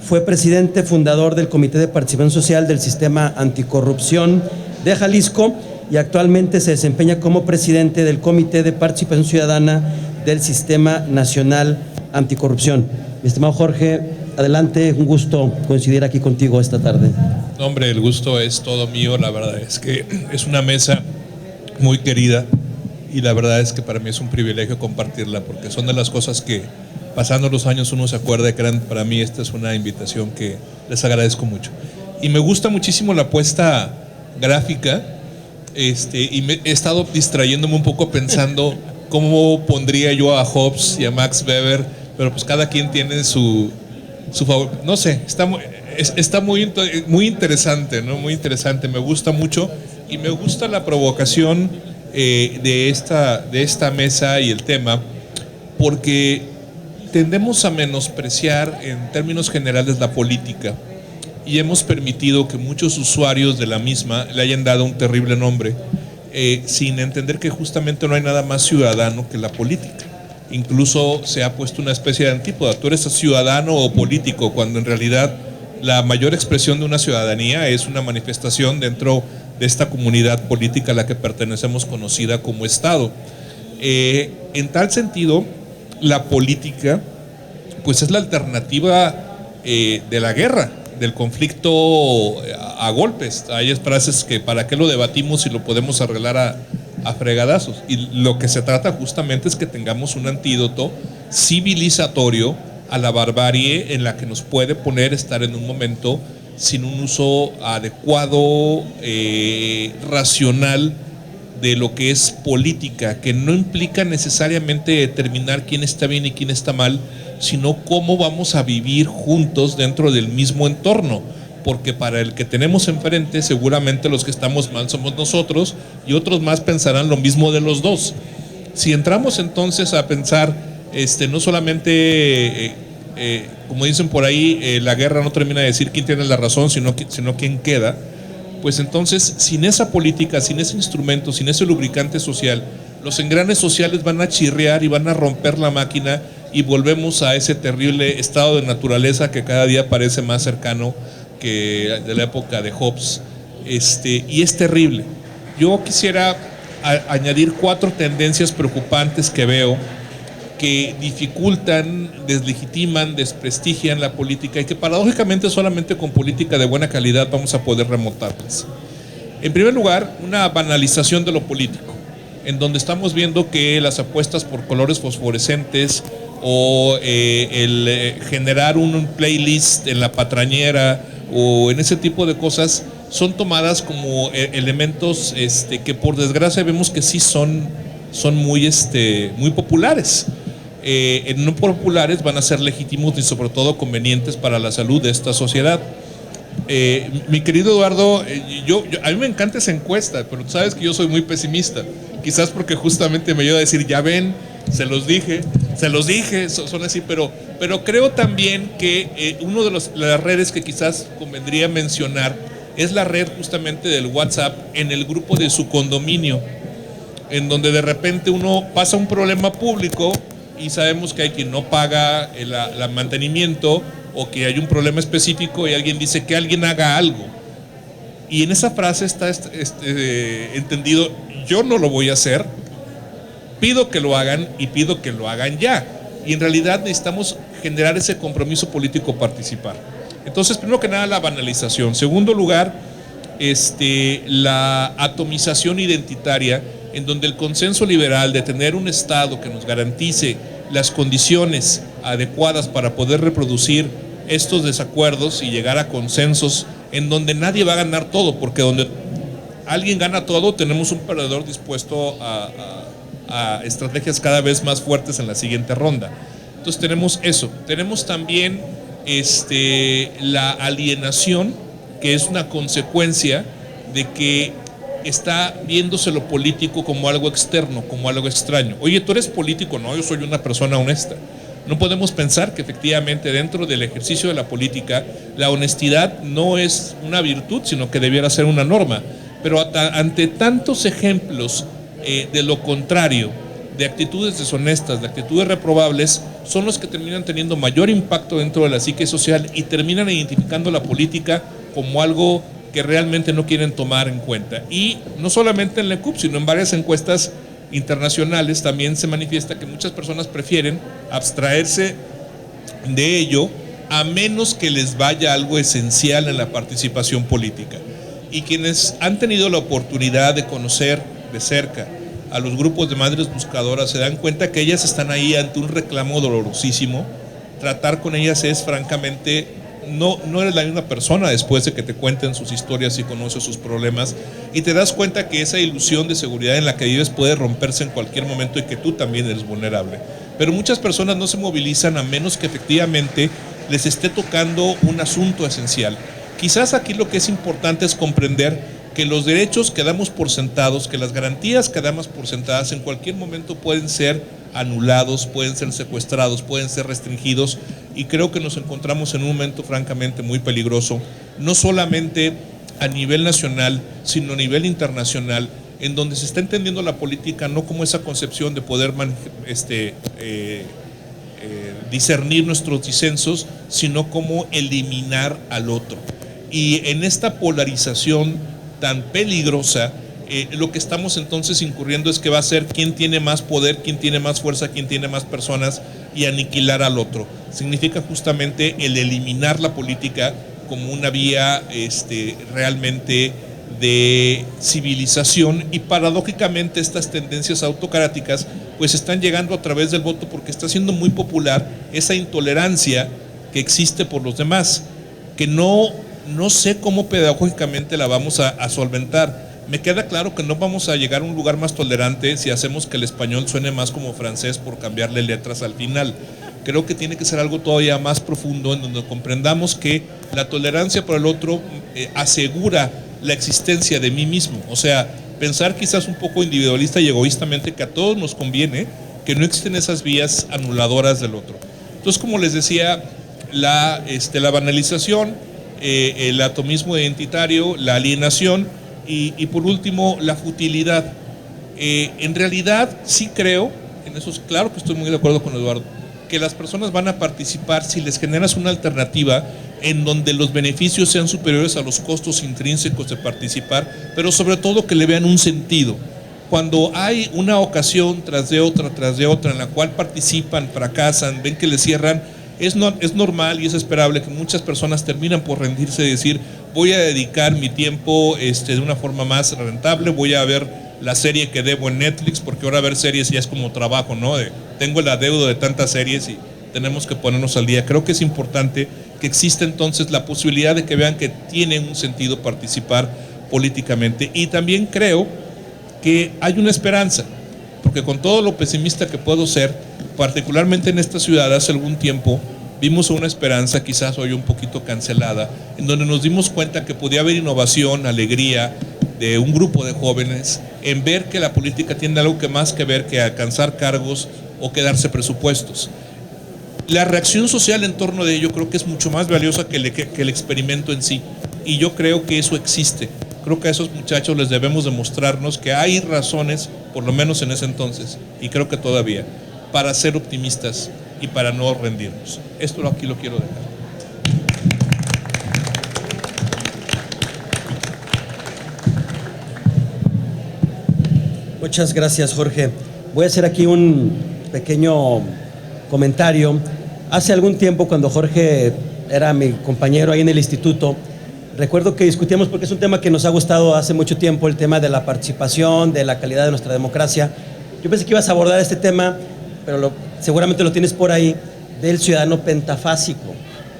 Fue presidente fundador del Comité de Participación Social del Sistema Anticorrupción de Jalisco y actualmente se desempeña como presidente del Comité de Participación Ciudadana del Sistema Nacional Anticorrupción. Mi estimado Jorge, adelante, un gusto coincidir aquí contigo esta tarde. No, hombre, el gusto es todo mío, la verdad es que es una mesa muy querida y la verdad es que para mí es un privilegio compartirla porque son de las cosas que pasando los años uno se acuerda que eran, para mí esta es una invitación que les agradezco mucho. Y me gusta muchísimo la apuesta gráfica y he estado distrayéndome un poco pensando cómo pondría yo a Hobbes y a Max Weber, pero pues cada quien tiene su favor, no sé, está muy interesante, ¿no? Muy interesante, me gusta mucho y me gusta la provocación de esta mesa y el tema, porque tendemos a menospreciar en términos generales la política y hemos permitido que muchos usuarios de la misma le hayan dado un terrible nombre, sin entender que justamente no hay nada más ciudadano que la política. Incluso se ha puesto una especie de antípoda, tú eres ciudadano o político, cuando en realidad la mayor expresión de una ciudadanía es una manifestación dentro de esta comunidad política a la que pertenecemos, conocida como Estado. En tal sentido, la política pues es la alternativa de la guerra, del conflicto a golpes. Hay frases que para qué lo debatimos si lo podemos arreglar a fregadazos, y lo que se trata justamente es que tengamos un antídoto civilizatorio a la barbarie en la que nos puede poner estar en un momento sin un uso adecuado, racional de lo que es política, que no implica necesariamente determinar quién está bien y quién está mal, sino cómo vamos a vivir juntos dentro del mismo entorno, porque para el que tenemos enfrente seguramente los que estamos mal somos nosotros y otros más pensarán lo mismo de los dos. Si entramos entonces a pensar no solamente como dicen por ahí, la guerra no termina de decir quién tiene la razón, sino quién queda, pues entonces sin esa política, sin ese instrumento, sin ese lubricante social, los engranes sociales van a chirriar y van a romper la máquina y volvemos a ese terrible estado de naturaleza que cada día parece más cercano que de la época de Hobbes, y es terrible. Yo quisiera añadir 4 tendencias preocupantes que veo que dificultan, deslegitiman, desprestigian la política y que paradójicamente solamente con política de buena calidad vamos a poder remontarlas. En primer lugar, una banalización de lo político, en donde estamos viendo que las apuestas por colores fosforescentes o el generar un playlist en la patrañera o en ese tipo de cosas son tomadas como elementos que por desgracia vemos que sí son muy populares. No populares van a ser legítimos y sobre todo convenientes para la salud de esta sociedad. Mi querido Eduardo, a mí me encanta esa encuesta, pero tú sabes que yo soy muy pesimista, quizás porque justamente me ayuda a decir, ya ven, se los dije, son así, pero creo también que uno de las redes que quizás convendría mencionar es la red justamente del WhatsApp en el grupo de su condominio, en donde de repente uno pasa un problema público y sabemos que hay quien no paga el mantenimiento o que hay un problema específico y alguien dice que alguien haga algo. Y en esa frase está entendido, yo no lo voy a hacer, pido que lo hagan y pido que lo hagan ya. Y en realidad necesitamos generar ese compromiso político, participar. Entonces, primero que nada, la banalización. Segundo lugar, la atomización identitaria, en donde el consenso liberal de tener un Estado que nos garantice las condiciones adecuadas para poder reproducir estos desacuerdos y llegar a consensos en donde nadie va a ganar todo, porque donde alguien gana todo, tenemos un perdedor dispuesto a estrategias cada vez más fuertes en la siguiente ronda. Entonces tenemos eso. Tenemos también la alienación, que es una consecuencia de que está viéndose lo político como algo externo, como algo extraño. Oye, ¿tú eres político? No, yo soy una persona honesta. No podemos pensar que efectivamente dentro del ejercicio de la política la honestidad no es una virtud, sino que debiera ser una norma. Pero ante tantos ejemplos de lo contrario, de actitudes deshonestas, de actitudes reprobables, son los que terminan teniendo mayor impacto dentro de la psique social y terminan identificando la política como algo que realmente no quieren tomar en cuenta. Y no solamente en la ECUP, sino en varias encuestas internacionales también se manifiesta que muchas personas prefieren abstraerse de ello a menos que les vaya algo esencial en la participación política. Y quienes han tenido la oportunidad de conocer de cerca a los grupos de madres buscadoras se dan cuenta que ellas están ahí ante un reclamo dolorosísimo. Tratar con ellas es francamente, no eres la misma persona después de que te cuenten sus historias y conoces sus problemas, y te das cuenta que esa ilusión de seguridad en la que vives puede romperse en cualquier momento y que tú también eres vulnerable. Pero muchas personas no se movilizan a menos que efectivamente les esté tocando un asunto esencial. Quizás aquí lo que es importante es comprender que los derechos que damos por sentados, que las garantías que damos por sentadas en cualquier momento pueden ser anulados, pueden ser secuestrados, pueden ser restringidos, y creo que nos encontramos en un momento francamente muy peligroso, no solamente a nivel nacional, sino a nivel internacional, en donde se está entendiendo la política no como esa concepción de poder discernir nuestros disensos, sino como eliminar al otro. Y en esta polarización tan peligrosa, lo que estamos entonces incurriendo es que va a ser quién tiene más poder, quién tiene más fuerza, quién tiene más personas, y aniquilar al otro. Significa justamente el eliminar la política como una vía realmente de civilización, y paradójicamente estas tendencias autocráticas pues están llegando a través del voto, porque está siendo muy popular esa intolerancia que existe por los demás, que no sé cómo pedagógicamente la vamos a solventar. Me queda claro que no vamos a llegar a un lugar más tolerante si hacemos que el español suene más como francés por cambiarle letras al final. Creo que tiene que ser algo todavía más profundo, en donde comprendamos que la tolerancia por el otro asegura la existencia de mí mismo. O sea, pensar quizás un poco individualista y egoístamente que a todos nos conviene, que no existen esas vías anuladoras del otro. Entonces, como les decía, la banalización, el atomismo identitario, la alienación y por último la futilidad. En realidad sí creo, en eso claro que estoy muy de acuerdo con Eduardo, que las personas van a participar si les generas una alternativa en donde los beneficios sean superiores a los costos intrínsecos de participar, pero sobre todo que le vean un sentido. Cuando hay una ocasión tras de otra en la cual participan, fracasan, ven que les cierran, es normal y es esperable que muchas personas terminan por rendirse y decir, voy a dedicar mi tiempo de una forma más rentable, voy a ver la serie que debo en Netflix, porque ahora ver series ya es como trabajo, ¿no? Tengo el adeudo de tantas series y tenemos que ponernos al día. Creo que es importante que exista entonces la posibilidad de que vean que tiene un sentido participar políticamente. Y también creo que hay una esperanza, porque con todo lo pesimista que puedo ser, particularmente en esta ciudad hace algún tiempo, vimos una esperanza, quizás hoy un poquito cancelada, en donde nos dimos cuenta que podía haber innovación, alegría de un grupo de jóvenes, en ver que la política tiene algo que más que ver que alcanzar cargos o que darse presupuestos. La reacción social en torno de ello creo que es mucho más valiosa que el experimento en sí, y yo creo que eso existe. Creo que a esos muchachos les debemos demostrarnos que hay razones, por lo menos en ese entonces, y creo que todavía, para ser optimistas y para no rendirnos. Esto aquí lo quiero dejar. Muchas gracias, Jorge. Voy a hacer aquí un pequeño comentario. Hace algún tiempo, cuando Jorge era mi compañero ahí en el instituto, recuerdo que discutíamos, porque es un tema que nos ha gustado hace mucho tiempo, el tema de la participación, de la calidad de nuestra democracia. Yo pensé que ibas a abordar este tema, pero seguramente lo tienes por ahí, del ciudadano pentafásico,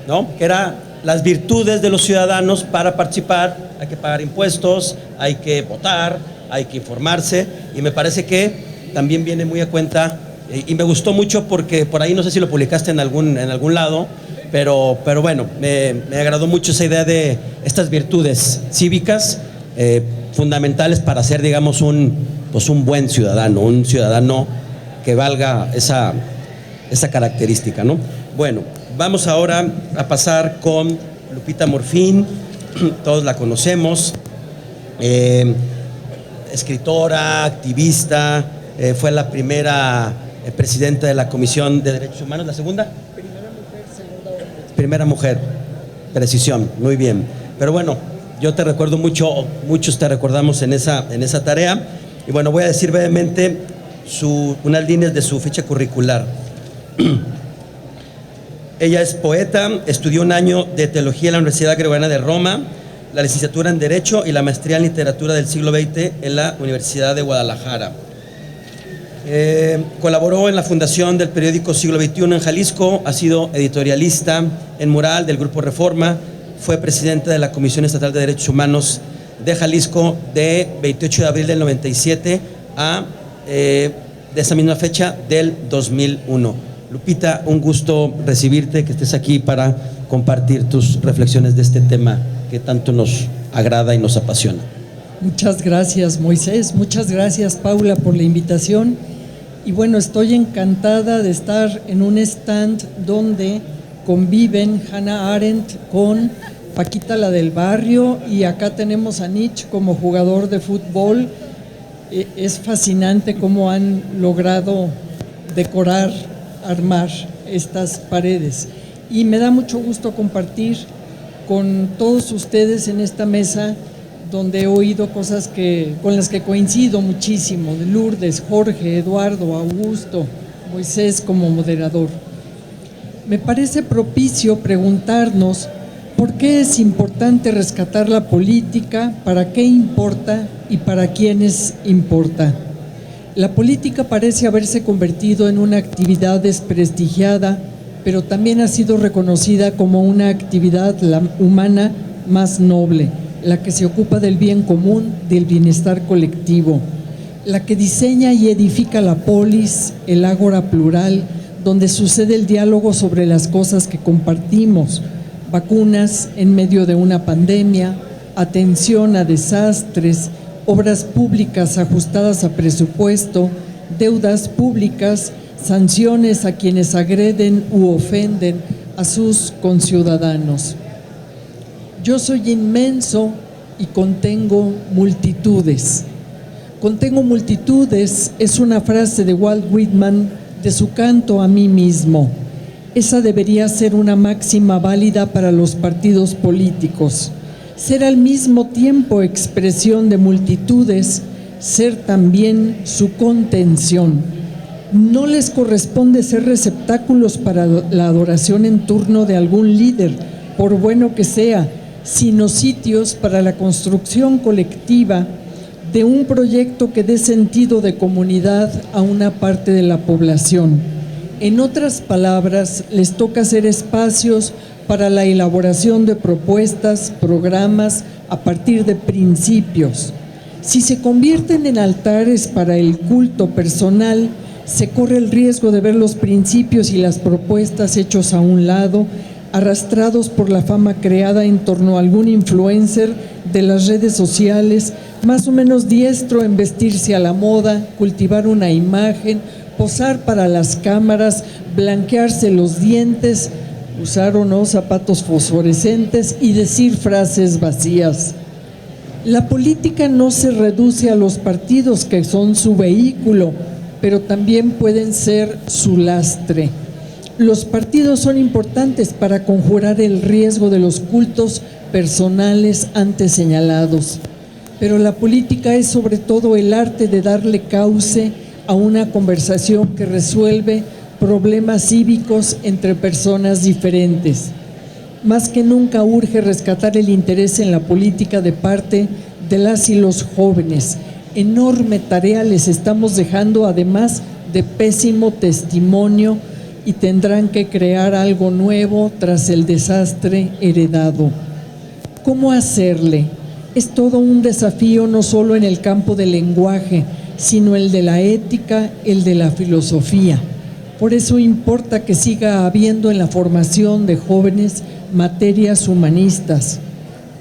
¿no? Que era las virtudes de los ciudadanos para participar. Hay que pagar impuestos, hay que votar, hay que informarse, y me parece que también viene muy a cuenta, y me gustó mucho porque por ahí, no sé si lo publicaste en algún lado, pero bueno, me agradó mucho esa idea de estas virtudes cívicas fundamentales para ser, digamos, un buen ciudadano, un ciudadano que valga esa característica, ¿no? Bueno, vamos ahora a pasar con Lupita Morfín. Todos la conocemos, escritora, activista, fue la primera presidenta de la Comisión de Derechos Humanos, ¿la segunda? Primera mujer, precisión, muy bien. Pero bueno, yo te recuerdo mucho, muchos te recordamos en esa tarea, y bueno, voy a decir brevemente unas líneas de su ficha curricular. Ella es poeta, estudió un año de teología en la Universidad Gregoriana de Roma, la licenciatura en Derecho y la maestría en Literatura del siglo XX en la Universidad de Guadalajara. Colaboró en la fundación del periódico Siglo XXI en Jalisco, ha sido editorialista en Mural del Grupo Reforma, fue presidenta de la Comisión Estatal de Derechos Humanos de Jalisco de 28 de abril del 97 a de esa misma fecha del 2001. Lupita, un gusto recibirte, que estés aquí para compartir tus reflexiones de este tema que tanto nos agrada y nos apasiona. Muchas gracias, Moisés. Muchas gracias, Paula, por la invitación. Y bueno, estoy encantada de estar en un stand donde conviven Hannah Arendt con Paquita la del barrio, y acá tenemos a Nietzsche como jugador de fútbol. Es fascinante cómo han logrado decorar, armar estas paredes. Y me da mucho gusto compartir con todos ustedes en esta mesa, donde he oído cosas con las que coincido muchísimo, de Lourdes, Jorge, Eduardo, Augusto, Moisés como moderador. Me parece propicio preguntarnos por qué es importante rescatar la política, para qué importa y para quiénes importa. La política parece haberse convertido en una actividad desprestigiada, pero también ha sido reconocida como una actividad humana más noble, la que se ocupa del bien común, del bienestar colectivo, la que diseña y edifica la polis, el ágora plural, donde sucede el diálogo sobre las cosas que compartimos: vacunas en medio de una pandemia, atención a desastres, obras públicas ajustadas a presupuesto, deudas públicas, sanciones a quienes agreden u ofenden a sus conciudadanos. Yo soy inmenso y contengo multitudes. Contengo multitudes es una frase de Walt Whitman de su Canto a mí mismo. Esa debería ser una máxima válida para los partidos políticos. Ser al mismo tiempo expresión de multitudes, ser también su contención. No les corresponde ser receptáculos para la adoración en turno de algún líder, por bueno que sea, sino sitios para la construcción colectiva de un proyecto que dé sentido de comunidad a una parte de la población. En otras palabras, les toca hacer espacios para la elaboración de propuestas, programas a partir de principios. Si se convierten en altares para el culto personal, se corre el riesgo de ver los principios y las propuestas hechos a un lado, arrastrados por la fama creada en torno a algún influencer de las redes sociales, más o menos diestro en vestirse a la moda, cultivar una imagen, posar para las cámaras, blanquearse los dientes, usar o no zapatos fosforescentes y decir frases vacías. La política no se reduce a los partidos, que son su vehículo, pero también pueden ser su lastre. Los partidos son importantes para conjurar el riesgo de los cultos personales antes señalados, pero la política es sobre todo el arte de darle cauce a una conversación que resuelve problemas cívicos entre personas diferentes. Más que nunca urge rescatar el interés en la política de parte de las y los jóvenes. Enorme tarea les estamos dejando, además de pésimo testimonio, y tendrán que crear algo nuevo tras el desastre heredado. ¿Cómo hacerle? Es todo un desafío, no solo en el campo del lenguaje, sino el de la ética, el de la filosofía. Por eso importa que siga habiendo en la formación de jóvenes materias humanistas.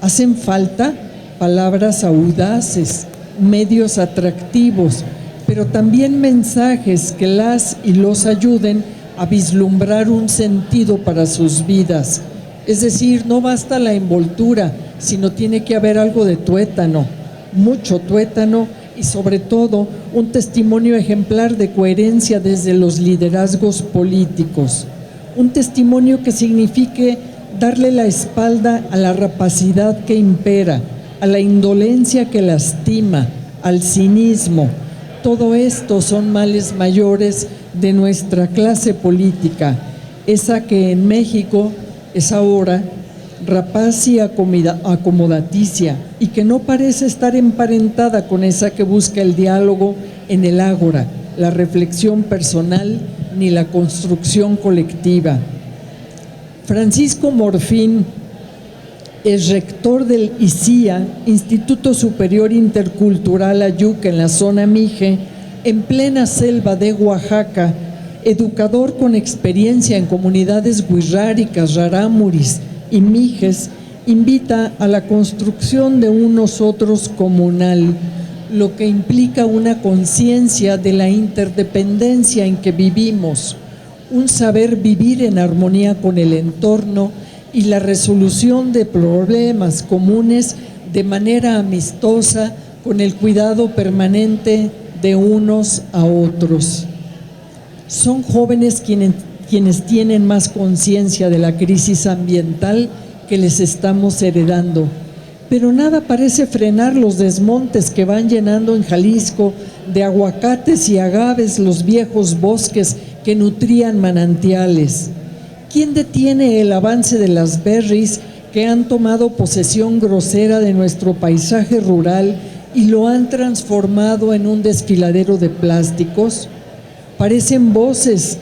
Hacen falta palabras audaces, medios atractivos, pero también mensajes que las y los ayuden a vislumbrar un sentido para sus vidas. Es decir, no basta la envoltura, sino tiene que haber algo de tuétano, mucho tuétano, y sobre todo un testimonio ejemplar de coherencia desde los liderazgos políticos. Un testimonio que signifique darle la espalda a la rapacidad que impera, a la indolencia que lastima, al cinismo. Todo esto son males mayores de nuestra clase política. esa que en México es ahora rapaz y acomodaticia, y que no parece estar emparentada con esa que busca el diálogo en el ágora, la reflexión personal ni la construcción colectiva. Francisco Morfín es rector del ICIA, Instituto Superior Intercultural Ayuca, en la zona Mije, en plena selva de Oaxaca, educador con experiencia en comunidades wixárikas, rarámuris y mijes, invita a la construcción de un nosotros comunal, lo que implica una conciencia de la interdependencia en que vivimos, un saber vivir en armonía con el entorno y la resolución de problemas comunes de manera amistosa, con el cuidado permanente de unos a otros. Son jóvenes quienes tienen más conciencia de la crisis ambiental que les estamos heredando, pero nada parece frenar los desmontes que van llenando en Jalisco de aguacates y agaves los viejos bosques que nutrían manantiales. ¿Quién detiene el avance de las berries que han tomado posesión grosera de nuestro paisaje rural y lo han transformado en un desfiladero de plásticos? Parecen voces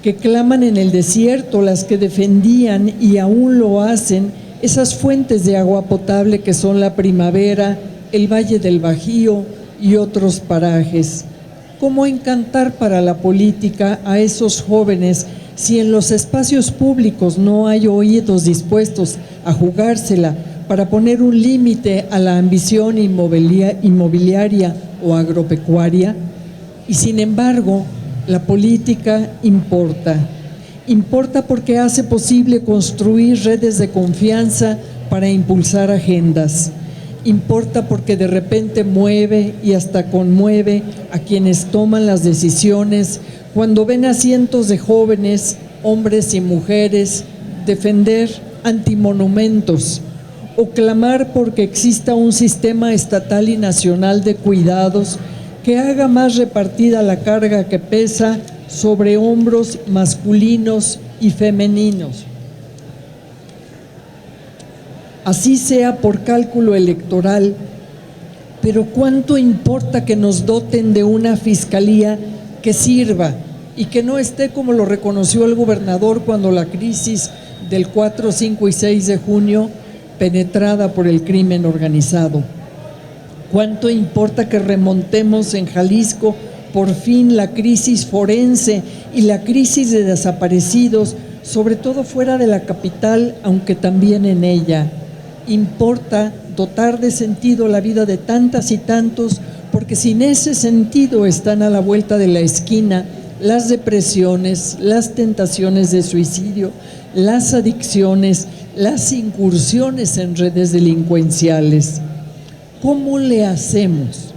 que claman en el desierto, las que defendían y aún lo hacen esas fuentes de agua potable que son la primavera, el Valle del Bajío y otros parajes. ¿Cómo encantar para la política a esos jóvenes si en los espacios públicos no hay oídos dispuestos a jugársela para poner un límite a la ambición inmobiliaria o agropecuaria? Y sin embargo, la política importa. Importa porque hace posible construir redes de confianza para impulsar agendas. Importa porque de repente mueve y hasta conmueve a quienes toman las decisiones cuando ven a cientos de jóvenes, hombres y mujeres, defender antimonumentos o clamar porque exista un sistema estatal y nacional de cuidados que haga más repartida la carga que pesa sobre hombros masculinos y femeninos. Así sea por cálculo electoral, pero ¿cuánto importa que nos doten de una fiscalía que sirva y que no esté como lo reconoció el gobernador cuando la crisis del 4, 5 y 6 de junio penetrada por el crimen organizado? ¿Cuánto importa que remontemos en Jalisco por fin la crisis forense y la crisis de desaparecidos, sobre todo fuera de la capital, aunque también en ella? Importa dotar de sentido la vida de tantas y tantos, porque sin ese sentido están a la vuelta de la esquina las depresiones, las tentaciones de suicidio, las adicciones, las incursiones en redes delincuenciales. ¿Cómo le hacemos?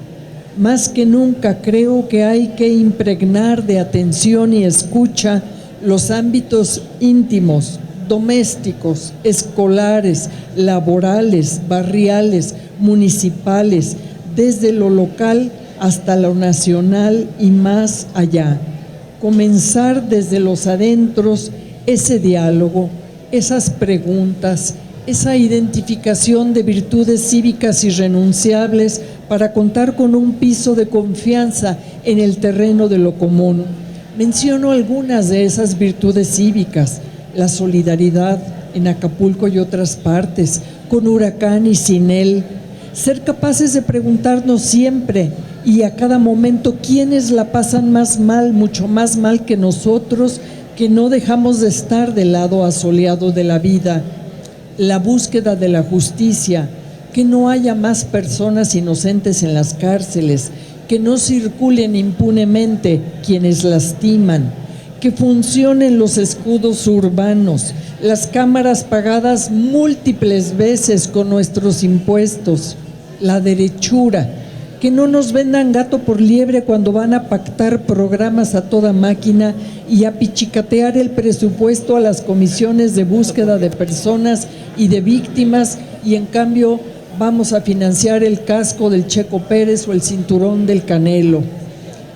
Más que nunca creo que hay que impregnar de atención y escucha los ámbitos íntimos, domésticos, escolares, laborales, barriales, municipales, desde lo local hasta lo nacional y más allá. Comenzar desde los adentros ese diálogo, esas preguntas, esa identificación de virtudes cívicas irrenunciables para contar con un piso de confianza en el terreno de lo común. Menciono algunas de esas virtudes cívicas: la solidaridad en Acapulco y otras partes, con huracán y sin él. Ser capaces de preguntarnos siempre y a cada momento quiénes la pasan más mal, mucho más mal que nosotros, que no dejamos de estar del lado asoleado de la vida. La búsqueda de la justicia, que no haya más personas inocentes en las cárceles, que no circulen impunemente quienes lastiman, que funcionen los escudos urbanos, las cámaras pagadas múltiples veces con nuestros impuestos, la derechura, que no nos vendan gato por liebre cuando van a pactar programas a toda máquina y a pichicatear el presupuesto a las comisiones de búsqueda de personas y de víctimas, y en cambio vamos a financiar el casco del Checo Pérez o el cinturón del Canelo.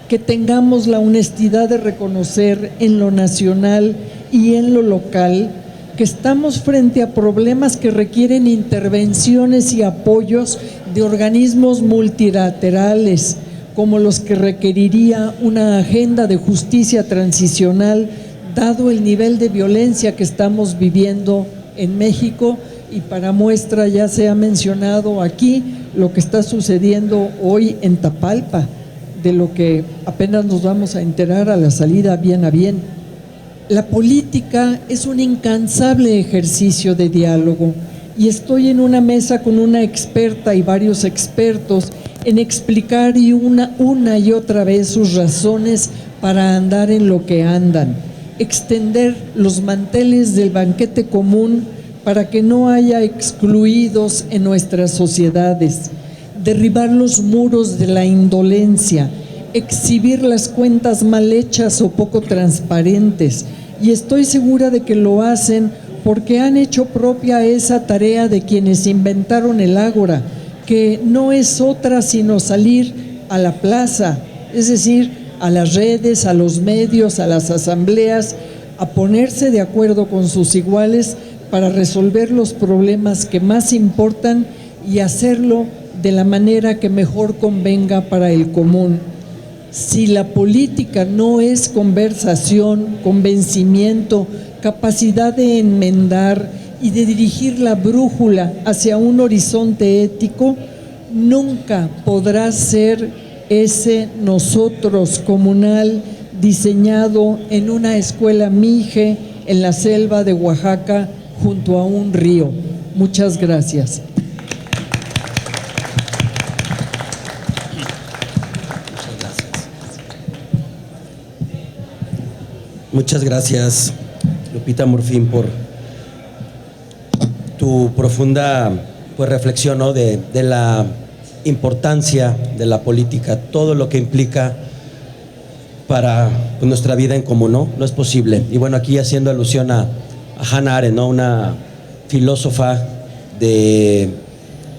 Que tengamos la honestidad de reconocer en lo nacional y en lo local, que estamos frente a problemas que requieren intervenciones y apoyos de organismos multilaterales, como los que requeriría una agenda de justicia transicional, dado el nivel de violencia que estamos viviendo en México. Y para muestra ya se ha mencionado aquí lo que está sucediendo hoy en Tapalpa, de lo que apenas nos vamos a enterar a la salida bien a bien. La política es un incansable ejercicio de diálogo y estoy en una mesa con una experta y varios expertos en explicar una y otra vez sus razones para andar en lo que andan, extender los manteles del banquete común para que no haya excluidos en nuestras sociedades, derribar los muros de la indolencia, exhibir las cuentas mal hechas o poco transparentes, y estoy segura de que lo hacen porque han hecho propia esa tarea de quienes inventaron el ágora, que no es otra sino salir a la plaza, es decir, a las redes, a los medios, a las asambleas, a ponerse de acuerdo con sus iguales para resolver los problemas que más importan y hacerlo de la manera que mejor convenga para el común. Si la política no es conversación, convencimiento, capacidad de enmendar y de dirigir la brújula hacia un horizonte ético, nunca podrá ser ese nosotros comunal diseñado en una escuela Mije en la selva de Oaxaca junto a un río. Muchas gracias. Muchas gracias, Lupita Murfín, por tu profunda reflexión, ¿no?, de la importancia de la política, todo lo que implica para nuestra vida en común, ¿no? No es posible. Y bueno, aquí haciendo alusión a Hannah Arendt, ¿no?, una filósofa de,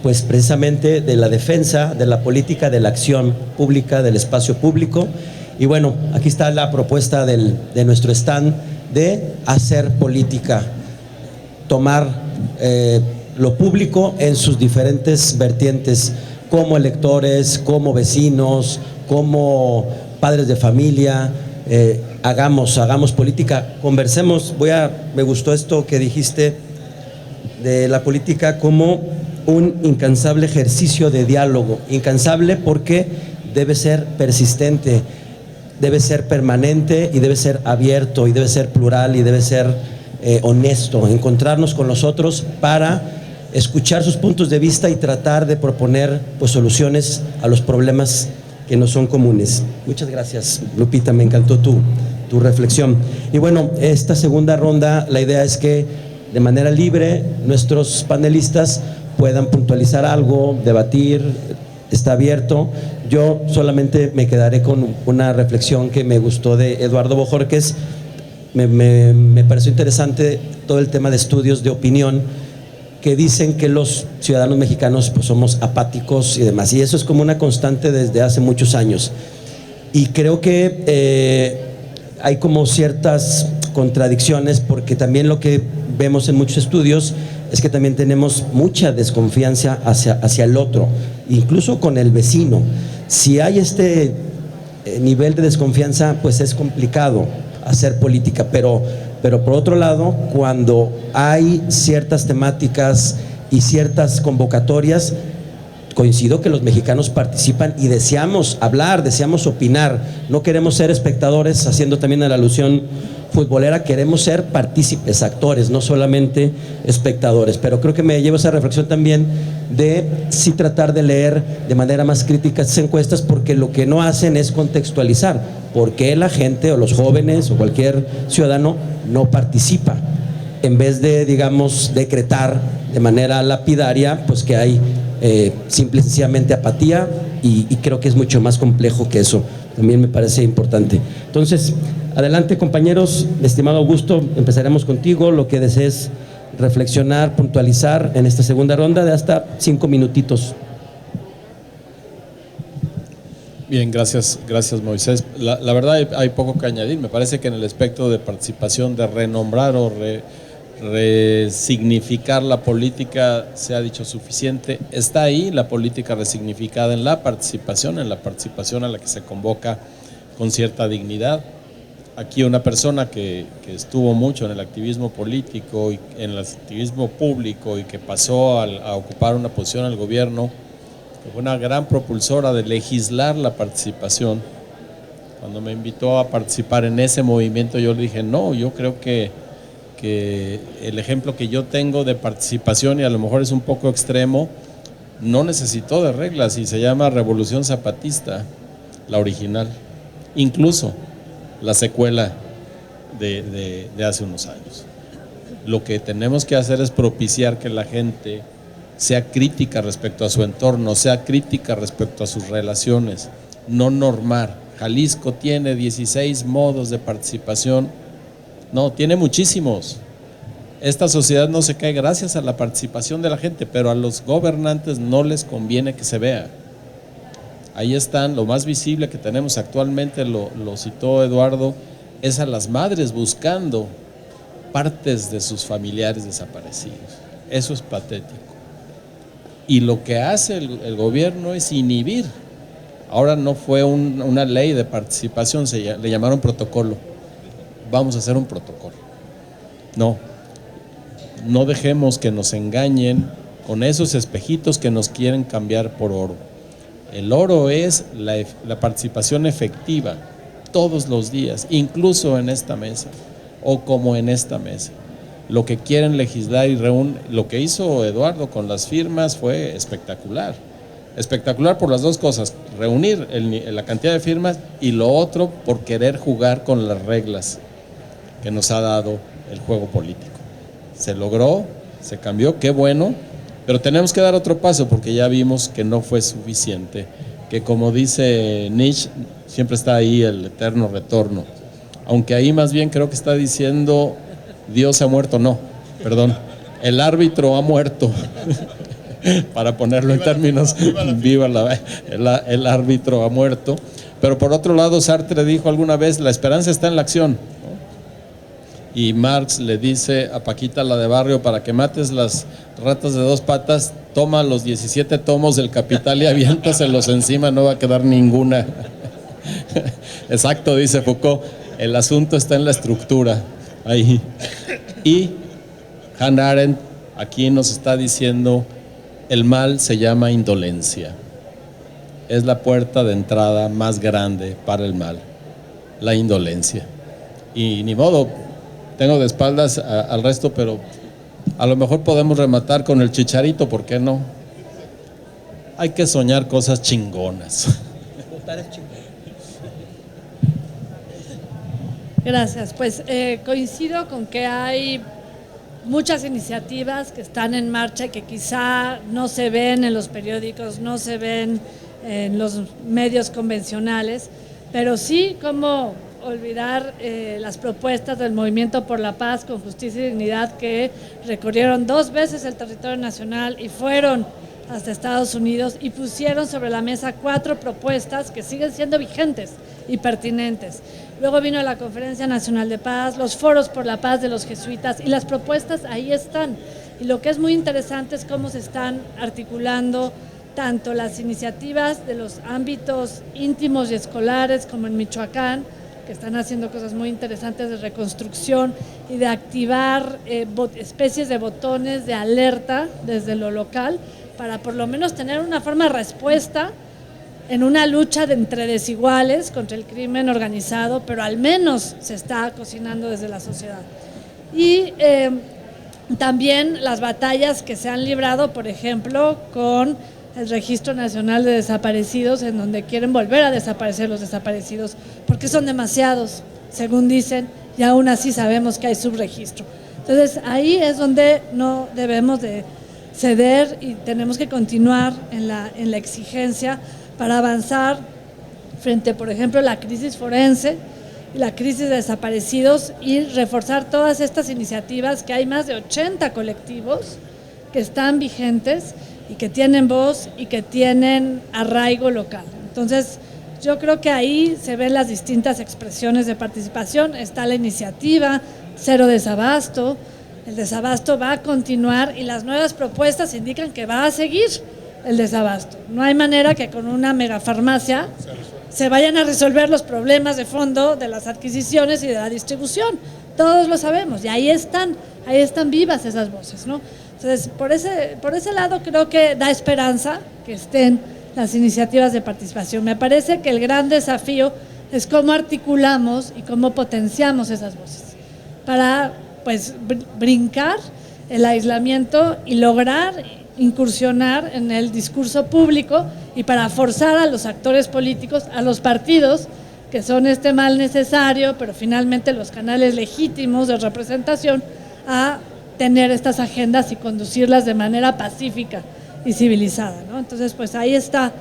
pues precisamente de la defensa de la política, de la acción pública, del espacio público. Y bueno, aquí está la propuesta de nuestro stand de hacer política, tomar lo público en sus diferentes vertientes, como electores, como vecinos, como padres de familia. Hagamos política, conversemos. Me gustó esto que dijiste de la política como un incansable ejercicio de diálogo, incansable porque debe ser persistente, debe ser permanente y debe ser abierto y debe ser plural y debe ser honesto, encontrarnos con los otros para escuchar sus puntos de vista y tratar de proponer pues soluciones a los problemas que nos son comunes. Muchas gracias, Lupita, me encantó tu reflexión. Y bueno, esta segunda ronda, la idea es que de manera libre nuestros panelistas puedan puntualizar algo, debatir, está abierto. Yo solamente me quedaré con una reflexión que me gustó de Eduardo Bojorquez. Me pareció interesante todo el tema de estudios de opinión que dicen que los ciudadanos mexicanos pues somos apáticos y demás, y eso es como una constante desde hace muchos años, y creo que hay como ciertas contradicciones, porque también lo que vemos en muchos estudios es que también tenemos mucha desconfianza hacia el otro, incluso con el vecino. Si hay este nivel de desconfianza, pues es complicado hacer política, pero por otro lado, cuando hay ciertas temáticas y ciertas convocatorias, coincido que los mexicanos participan y deseamos hablar, deseamos opinar, no queremos ser espectadores, haciendo también la alusión futbolera, queremos ser partícipes, actores, no solamente espectadores. Pero creo que me llevo esa reflexión también de sí tratar de leer de manera más crítica estas encuestas, porque lo que no hacen es contextualizar por qué la gente o los jóvenes o cualquier ciudadano no participa, en vez de, digamos, decretar de manera lapidaria pues que hay simple y sencillamente apatía, y creo que es mucho más complejo que eso. También me parece importante. Entonces, adelante, compañeros. Estimado Augusto, empezaremos contigo, lo que desees reflexionar, puntualizar en esta segunda ronda de hasta 5 minutitos. Bien, gracias Moisés. La verdad hay poco que añadir. Me parece que en el aspecto de participación, de renombrar o resignificar la política, se ha dicho suficiente. Está ahí la política resignificada en la participación a la que se convoca con cierta dignidad. Aquí una persona que estuvo mucho en el activismo político y en el activismo público y que pasó a ocupar una posición en el gobierno, que fue una gran propulsora de legislar la participación. Cuando me invitó a participar en ese movimiento, yo le dije, no, yo creo que el ejemplo que yo tengo de participación, y a lo mejor es un poco extremo, no necesitó de reglas, y se llama Revolución Zapatista, la original, incluso la secuela de hace unos años. Lo que tenemos que hacer es propiciar que la gente sea crítica respecto a su entorno, sea crítica respecto a sus relaciones, no normar. Jalisco tiene 16 modos de participación, no, tiene muchísimos. Esta sociedad no se cae gracias a la participación de la gente, pero a los gobernantes no les conviene que se vea. Ahí están, lo más visible que tenemos actualmente, lo citó Eduardo, es a las madres buscando partes de sus familiares desaparecidos. Eso es patético. Y lo que hace el gobierno es inhibir. Ahora no fue una ley de participación, le llamaron protocolo. Vamos a hacer un protocolo. No dejemos que nos engañen con esos espejitos que nos quieren cambiar por oro. El oro es la participación efectiva todos los días, incluso en esta mesa o como en esta mesa. Lo que quieren legislar y lo que hizo Eduardo con las firmas fue espectacular. Espectacular por las dos cosas, reunir la cantidad de firmas, y lo otro por querer jugar con las reglas que nos ha dado el juego político. Se logró, se cambió, qué bueno, pero tenemos que dar otro paso porque ya vimos que no fue suficiente, que como dice Nietzsche, siempre está ahí el eterno retorno, aunque ahí más bien creo que está diciendo Dios ha muerto, no, perdón, el árbitro ha muerto, para ponerlo en términos, el árbitro ha muerto. Pero por otro lado, Sartre dijo alguna vez, la esperanza está en la acción, ¿no? Y Marx le dice a Paquita, la de barrio, para que mates las ratas de dos patas, toma los 17 tomos del Capital y aviéntaselos encima, no va a quedar ninguna. Exacto, dice Foucault, el asunto está en la estructura, ahí. Y Hannah Arendt aquí nos está diciendo, el mal se llama indolencia. Es la puerta de entrada más grande para el mal, la indolencia. Y ni modo, tengo de espaldas al resto, pero a lo mejor podemos rematar con el chicharito, ¿por qué no? Hay que soñar cosas chingonas. Gracias, pues coincido con que hay muchas iniciativas que están en marcha y que quizá no se ven en los periódicos, no se ven en los medios convencionales, pero sí como olvidar las propuestas del Movimiento por la Paz con Justicia y Dignidad, que recorrieron 2 veces el territorio nacional y fueron hasta Estados Unidos y pusieron sobre la mesa 4 propuestas que siguen siendo vigentes y pertinentes. Luego vino la Conferencia Nacional de Paz, los foros por la paz de los jesuitas, y las propuestas ahí están. Y lo que es muy interesante es cómo se están articulando tanto las iniciativas de los ámbitos íntimos y escolares, como en Michoacán, que están haciendo cosas muy interesantes de reconstrucción y de activar especies de botones de alerta desde lo local, para por lo menos tener una forma de respuesta en una lucha entre desiguales contra el crimen organizado, pero al menos se está cocinando desde la sociedad. Y también las batallas que se han librado, por ejemplo, con el Registro Nacional de Desaparecidos, en donde quieren volver a desaparecer los desaparecidos, porque son demasiados, según dicen, y aún así sabemos que hay subregistro. Entonces, ahí es donde no debemos de ceder y tenemos que continuar en la exigencia para avanzar frente, por ejemplo, a la crisis forense y la crisis de desaparecidos, y reforzar todas estas iniciativas, que hay más de 80 colectivos que están vigentes y que tienen voz y que tienen arraigo local. Entonces, Yo creo que ahí se ven las distintas expresiones de participación. Está la iniciativa Cero Desabasto, el desabasto va a continuar y las nuevas propuestas indican que va a seguir el desabasto. No hay manera que con una megafarmacia se vayan a resolver los problemas de fondo de las adquisiciones y de la distribución. Todos lo sabemos y ahí están vivas esas voces, ¿no? Entonces, por ese lado creo que da esperanza que estén las iniciativas de participación. Me parece que el gran desafío es cómo articulamos y cómo potenciamos esas voces para pues brincar el aislamiento y lograr incursionar en el discurso público y para forzar a los actores políticos, a los partidos, que son este mal necesario, pero finalmente los canales legítimos de representación, a tener estas agendas y conducirlas de manera pacífica y civilizada, ¿no? Entonces, pues ahí están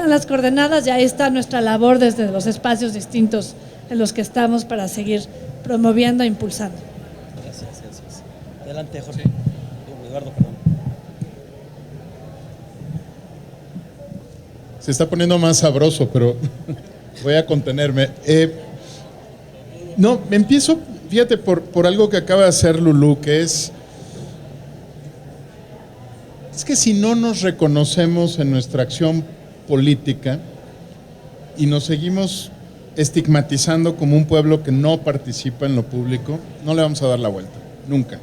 las coordenadas y ahí está nuestra labor desde los espacios distintos en los que estamos para seguir promoviendo e impulsando. Gracias. Adelante, Jorge. Eduardo, perdón. Se está poniendo más sabroso, pero voy a contenerme. No, me empiezo, fíjate, por algo que acaba de hacer Lulú, que es que si no nos reconocemos en nuestra acción política y nos seguimos estigmatizando como un pueblo que no participa en lo público, no le vamos a dar la vuelta, nunca.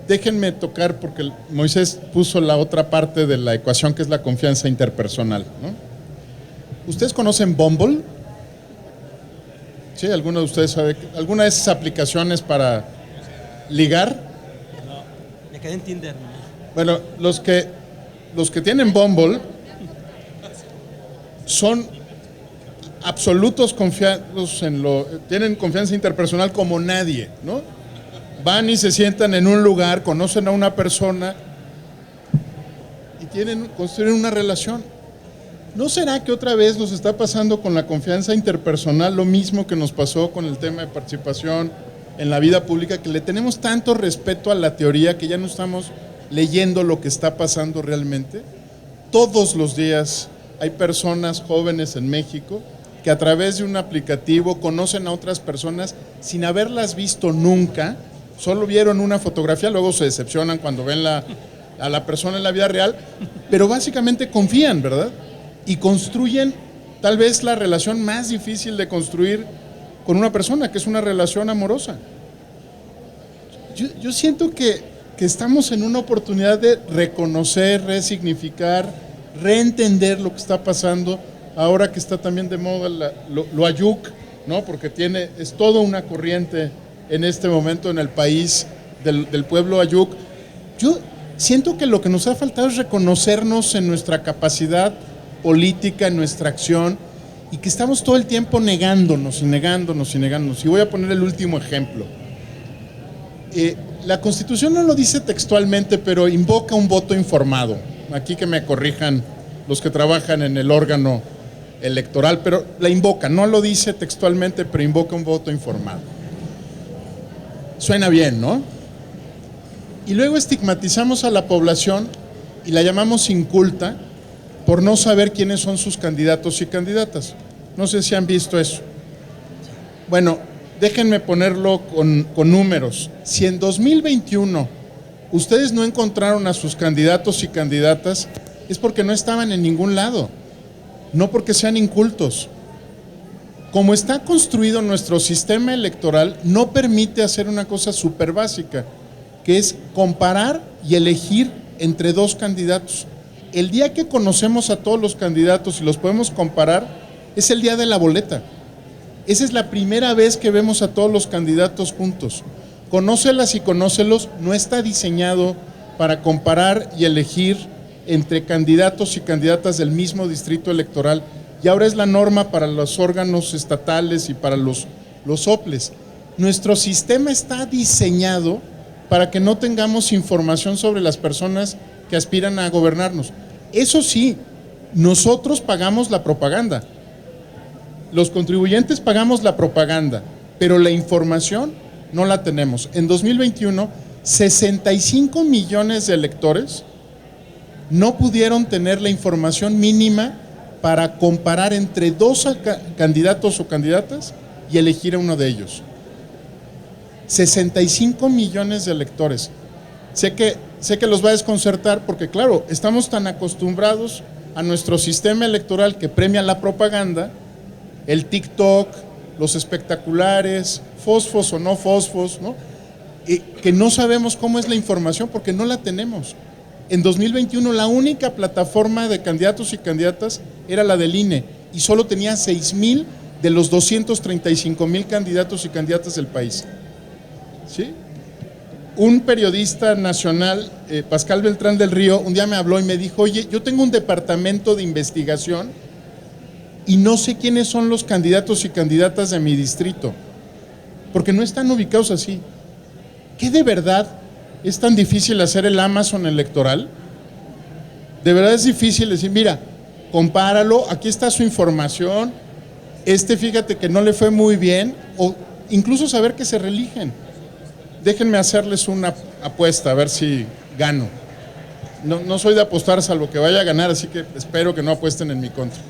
Déjenme tocar, porque Moisés puso la otra parte de la ecuación, que es la confianza interpersonal, ¿no? ¿Ustedes conocen Bumble? ¿Sí? ¿Alguno de ustedes sabe alguna de esas aplicaciones para ligar? No, me quedé en Tinder. Bueno, los que tienen Bumble son absolutos confiados tienen confianza interpersonal como nadie, ¿no? Van y se sientan en un lugar, conocen a una persona y construyen una relación. ¿No será que otra vez nos está pasando con la confianza interpersonal lo mismo que nos pasó con el tema de participación en la vida pública, que le tenemos tanto respeto a la teoría que ya no estamos leyendo lo que está pasando realmente? Todos los días hay personas jóvenes en México que a través de un aplicativo conocen a otras personas sin haberlas visto nunca. Solo vieron una fotografía, luego se decepcionan cuando ven a la persona en la vida real, pero básicamente confían, ¿verdad? Y construyen tal vez la relación más difícil de construir con una persona, que es una relación amorosa. Yo siento que estamos en una oportunidad de reconocer, resignificar, reentender lo que está pasando, ahora que está también de moda lo ayuk, ¿no? Porque es toda una corriente en este momento en el país del pueblo ayuk. Yo siento que lo que nos ha faltado es reconocernos en nuestra capacidad política, en nuestra acción, y que estamos todo el tiempo negándonos. Y voy a poner el último ejemplo. La Constitución no lo dice textualmente, pero invoca un voto informado. Aquí que me corrijan los que trabajan en el órgano electoral, pero la invoca, no lo dice textualmente, pero invoca un voto informado. Suena bien, ¿no? Y luego estigmatizamos a la población y la llamamos inculta por no saber quiénes son sus candidatos y candidatas. No sé si han visto eso. Bueno, déjenme ponerlo con números. Si en 2021 ustedes no encontraron a sus candidatos y candidatas, es porque no estaban en ningún lado, no porque sean incultos. Como está construido nuestro sistema electoral, no permite hacer una cosa súper básica, que es comparar y elegir entre dos candidatos. El día que conocemos a todos los candidatos y los podemos comparar, es el día de la boleta. Esa es la primera vez que vemos a todos los candidatos juntos. Conócelas y conócelos no está diseñado para comparar y elegir entre candidatos y candidatas del mismo distrito electoral, y ahora es la norma para los órganos estatales y para los OPLES. Nuestro sistema está diseñado para que no tengamos información sobre las personas que aspiran a gobernarnos. Eso sí, nosotros pagamos la propaganda, los contribuyentes pagamos la propaganda, pero la información no la tenemos. En 2021, 65 millones de electores no pudieron tener la información mínima para comparar entre dos candidatos o candidatas y elegir a uno de ellos. 65 millones de electores. Sé que los va a desconcertar porque, claro, estamos tan acostumbrados a nuestro sistema electoral que premia la propaganda, el TikTok, los espectaculares, fosfos o no fosfos, ¿no? Que no sabemos cómo es la información porque no la tenemos. En 2021 la única plataforma de candidatos y candidatas era la del INE y solo tenía 6,000 de los 235,000 candidatos y candidatas del país. ¿Sí? Un periodista nacional, Pascal Beltrán del Río, un día me habló y me dijo, oye, yo tengo un departamento de investigación y no sé quiénes son los candidatos y candidatas de mi distrito, porque no están ubicados así. ¿Qué de verdad es tan difícil hacer el Amazon electoral? De verdad es difícil decir, mira, compáralo, aquí está su información, fíjate que no le fue muy bien, o incluso saber que se reeligen. Déjenme hacerles una apuesta, a ver si gano. No soy de apostar salvo que vaya a ganar, así que espero que no apuesten en mi contra.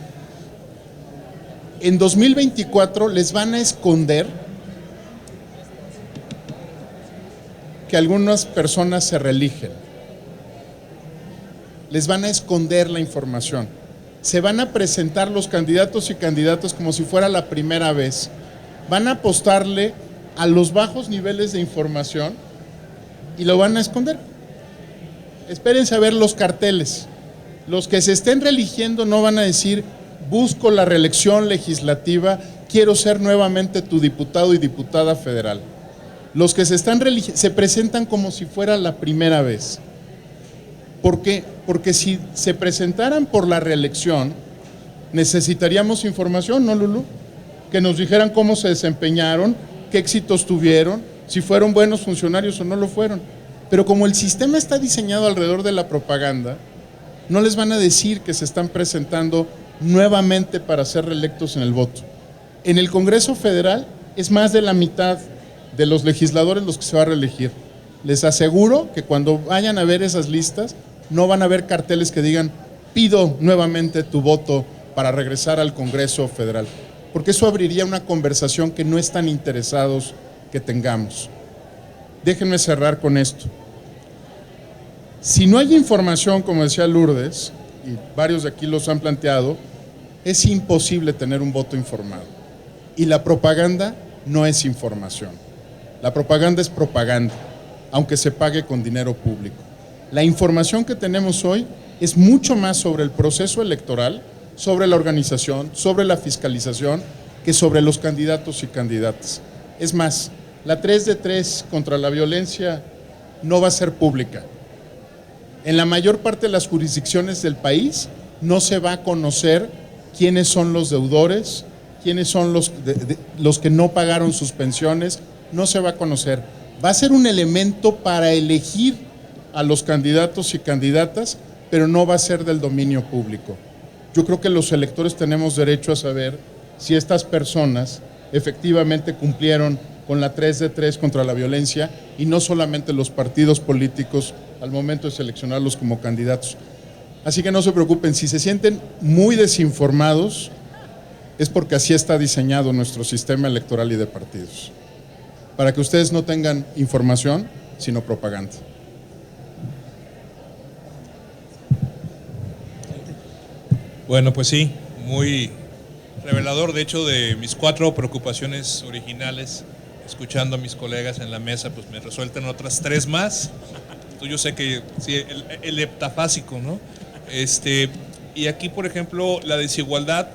En 2024 les van a esconder que algunas personas se reeligen. Les van a esconder la información. Se van a presentar los candidatos y candidatas como si fuera la primera vez. Van a apostarle a los bajos niveles de información y lo van a esconder. Espérense a ver los carteles. Los que se estén reeligiendo no van a decir, busco la reelección legislativa, quiero ser nuevamente tu diputado y diputada federal. Los que se presentan como si fuera la primera vez. ¿Por qué? Porque si se presentaran por la reelección, necesitaríamos información, ¿no, Lulú? Que nos dijeran cómo se desempeñaron, qué éxitos tuvieron, si fueron buenos funcionarios o no lo fueron. Pero como el sistema está diseñado alrededor de la propaganda, no les van a decir que se están presentando nuevamente para ser reelectos en el voto. En el Congreso Federal es más de la mitad de los legisladores los que se va a reelegir. Les aseguro que cuando vayan a ver esas listas, no van a ver carteles que digan, pido nuevamente tu voto para regresar al Congreso Federal, porque eso abriría una conversación que no están interesados que tengamos. Déjenme cerrar con esto. Si no hay información, como decía Lourdes, y varios de aquí los han planteado, es imposible tener un voto informado. Y la propaganda no es información. La propaganda es propaganda, aunque se pague con dinero público. La información que tenemos hoy es mucho más sobre el proceso electoral, sobre la organización, sobre la fiscalización, que sobre los candidatos y candidatas. Es más, la 3 de 3 contra la violencia no va a ser pública. En la mayor parte de las jurisdicciones del país no se va a conocer quiénes son los deudores, quiénes son los que no pagaron sus pensiones, no se va a conocer. Va a ser un elemento para elegir a los candidatos y candidatas, pero no va a ser del dominio público. Yo creo que los electores tenemos derecho a saber si estas personas efectivamente cumplieron con la 3 de 3 contra la violencia y no solamente los partidos políticos al momento de seleccionarlos como candidatos. Así que no se preocupen, si se sienten muy desinformados, es porque así está diseñado nuestro sistema electoral y de partidos, para que ustedes no tengan información, sino propaganda. Bueno, pues sí, muy revelador, de hecho, de mis 4 preocupaciones originales, escuchando a mis colegas en la mesa, pues me resuelten otras 3 más. Yo sé que sí, el heptafásico, ¿no? Y aquí, por ejemplo, la desigualdad,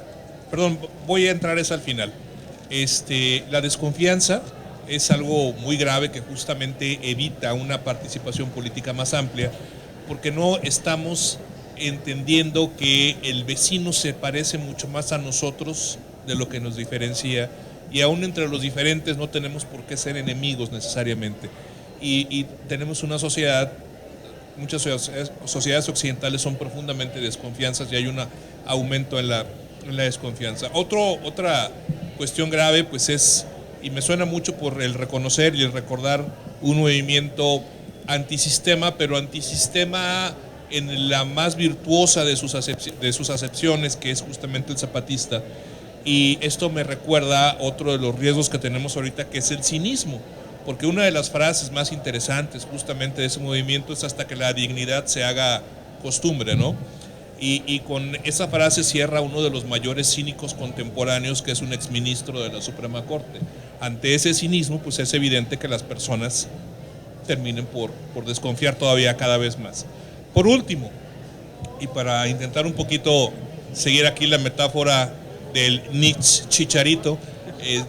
perdón, voy a entrar esa al final. La desconfianza es algo muy grave que justamente evita una participación política más amplia, porque no estamos entendiendo que el vecino se parece mucho más a nosotros de lo que nos diferencia, y aún entre los diferentes no tenemos por qué ser enemigos necesariamente. Y tenemos una sociedad, muchas sociedades occidentales son profundamente desconfianzas y hay un aumento en la desconfianza. Otra cuestión grave pues es, y me suena mucho por el reconocer y el recordar un movimiento antisistema, pero antisistema en la más virtuosa de sus acepciones, que es justamente el zapatista. Y esto me recuerda otro de los riesgos que tenemos ahorita, que es el cinismo, porque una de las frases más interesantes justamente de ese movimiento es hasta que la dignidad se haga costumbre, ¿no? Y con esa frase cierra uno de los mayores cínicos contemporáneos, que es un exministro de la Suprema Corte. Ante ese cinismo, pues es evidente que las personas terminen por desconfiar todavía cada vez más. Por último, y para intentar un poquito seguir aquí la metáfora del Nietzsche Chicharito,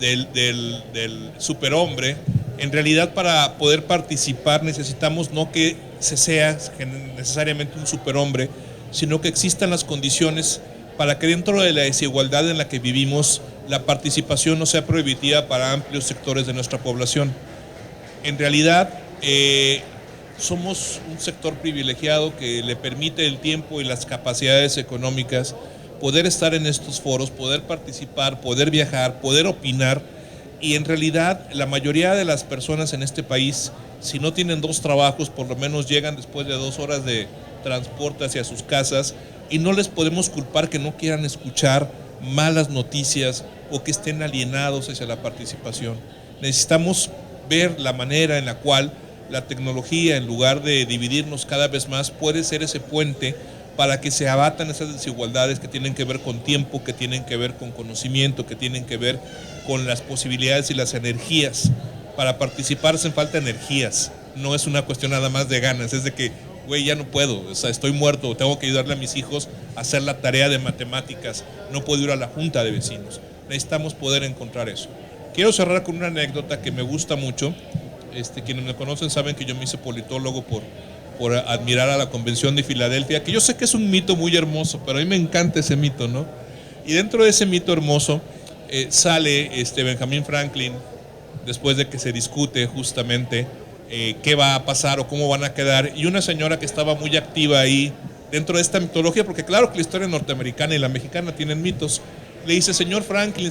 del superhombre, en realidad para poder participar necesitamos no que se sea necesariamente un superhombre, sino que existan las condiciones para que dentro de la desigualdad en la que vivimos, la participación no sea prohibitiva para amplios sectores de nuestra población. En realidad, somos un sector privilegiado que le permite el tiempo y las capacidades económicas poder estar en estos foros, poder participar, poder viajar, poder opinar, y en realidad la mayoría de las personas en este país, si no tienen 2 trabajos, por lo menos llegan después de 2 horas de transporte hacia sus casas, y no les podemos culpar que no quieran escuchar malas noticias o que estén alienados hacia la participación. Necesitamos ver la manera en la cual la tecnología, en lugar de dividirnos cada vez más, puede ser ese puente para que se abatan esas desigualdades que tienen que ver con tiempo, que tienen que ver con conocimiento, que tienen que ver con las posibilidades y las energías. Para participar hacen falta energías, no es una cuestión nada más de ganas, es de que, güey, ya no puedo, o sea, estoy muerto, tengo que ayudarle a mis hijos a hacer la tarea de matemáticas, no puedo ir a la junta de vecinos. Necesitamos poder encontrar eso. Quiero cerrar con una anécdota que me gusta mucho. Quienes me conocen saben que yo me hice politólogo por admirar a la Convención de Filadelfia, que yo sé que es un mito muy hermoso, pero a mí me encanta ese mito, ¿no? Y dentro de ese mito hermoso sale Benjamin Franklin, después de que se discute justamente qué va a pasar o cómo van a quedar, y una señora que estaba muy activa ahí dentro de esta mitología, porque claro que la historia norteamericana y la mexicana tienen mitos, le dice: señor Franklin,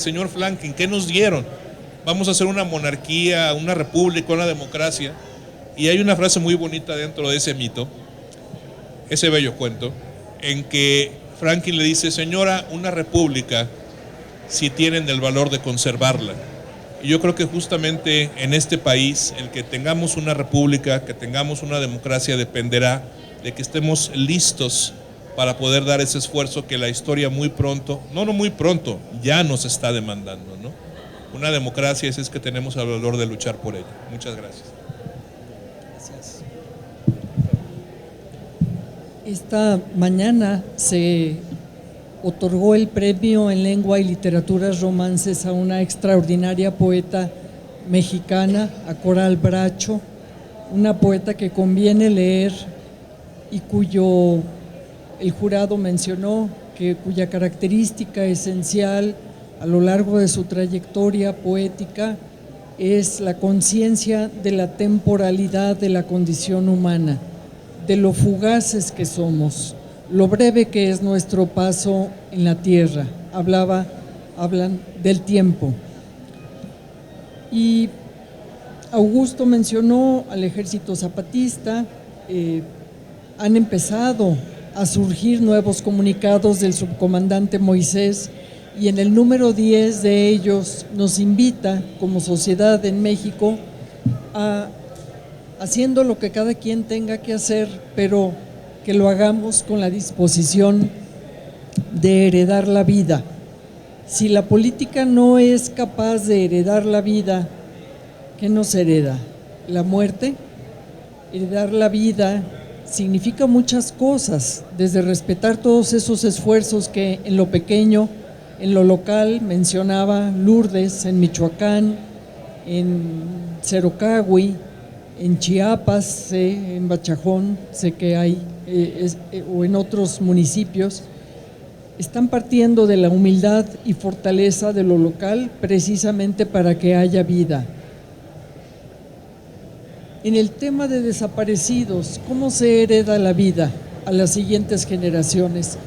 ¿qué nos dieron? Vamos a hacer una monarquía, una república, una democracia. Y hay una frase muy bonita dentro de ese mito, ese bello cuento, en que Franklin le dice: señora, una república si tienen el valor de conservarla. Y yo creo que justamente en este país, el que tengamos una república, que tengamos una democracia, dependerá de que estemos listos para poder dar ese esfuerzo que la historia muy pronto, no muy pronto, ya nos está demandando, ¿no? Una democracia es que tenemos el valor de luchar por ella. Muchas gracias. Esta mañana se otorgó el premio en Lengua y Literaturas Romances a una extraordinaria poeta mexicana, a Coral Bracho, una poeta que conviene leer y el jurado mencionó cuya característica esencial a lo largo de su trayectoria poética es la conciencia de la temporalidad de la condición humana, de lo fugaces que somos, lo breve que es nuestro paso en la tierra. Hablan del tiempo. Y Augusto mencionó al Ejército Zapatista. Han empezado a surgir nuevos comunicados del subcomandante Moisés, y en el número 10 de ellos nos invita como sociedad en México a haciendo lo que cada quien tenga que hacer, pero que lo hagamos con la disposición de heredar la vida. Si la política no es capaz de heredar la vida, ¿qué nos hereda? ¿La muerte? Heredar la vida significa muchas cosas, desde respetar todos esos esfuerzos que en lo pequeño, en lo local, mencionaba Lourdes, en Michoacán, en Cerocagui, en Chiapas, en Bachajón, sé que hay, o en otros municipios, están partiendo de la humildad y fortaleza de lo local precisamente para que haya vida. En el tema de desaparecidos, ¿cómo se hereda la vida a las siguientes generaciones?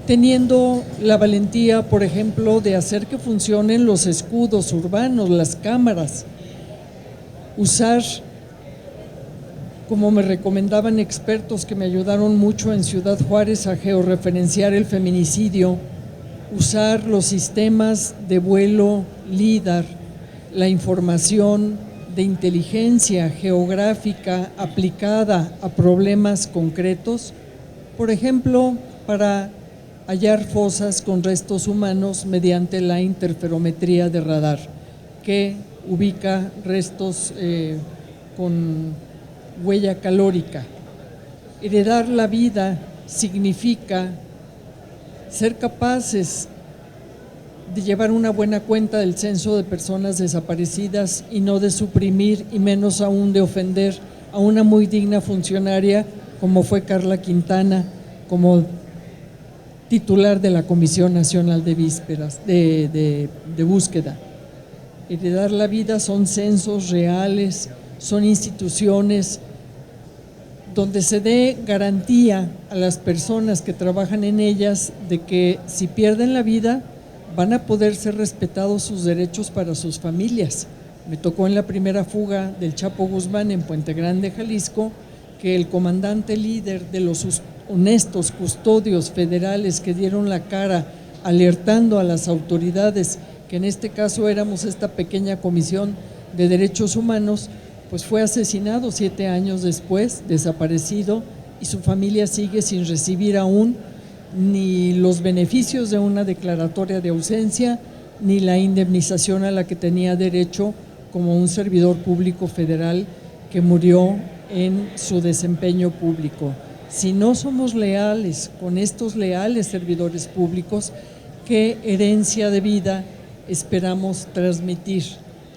Teniendo la valentía, por ejemplo, de hacer que funcionen los escudos urbanos, las cámaras, usar como me recomendaban expertos que me ayudaron mucho en Ciudad Juárez a georreferenciar el feminicidio, usar los sistemas de vuelo LIDAR, la información de inteligencia geográfica aplicada a problemas concretos, por ejemplo, para hallar fosas con restos humanos mediante la interferometría de radar, que ubica restos con huella calórica. Heredar la vida significa ser capaces de llevar una buena cuenta del censo de personas desaparecidas y no de suprimir, y menos aún de ofender a una muy digna funcionaria como fue Carla Quintana, como titular de la Comisión Nacional de Vísperas, de Búsqueda. Heredar la vida son censos reales, son instituciones donde se dé garantía a las personas que trabajan en ellas de que si pierden la vida van a poder ser respetados sus derechos para sus familias. Me tocó en la primera fuga del Chapo Guzmán en Puente Grande, Jalisco, que el comandante líder de los honestos custodios federales que dieron la cara alertando a las autoridades, que en este caso éramos esta pequeña comisión de derechos humanos, pues fue asesinado 7 años después, desaparecido, y su familia sigue sin recibir aún ni los beneficios de una declaratoria de ausencia, ni la indemnización a la que tenía derecho como un servidor público federal que murió en su desempeño público. Si no somos leales con estos leales servidores públicos, ¿qué herencia de vida esperamos transmitir?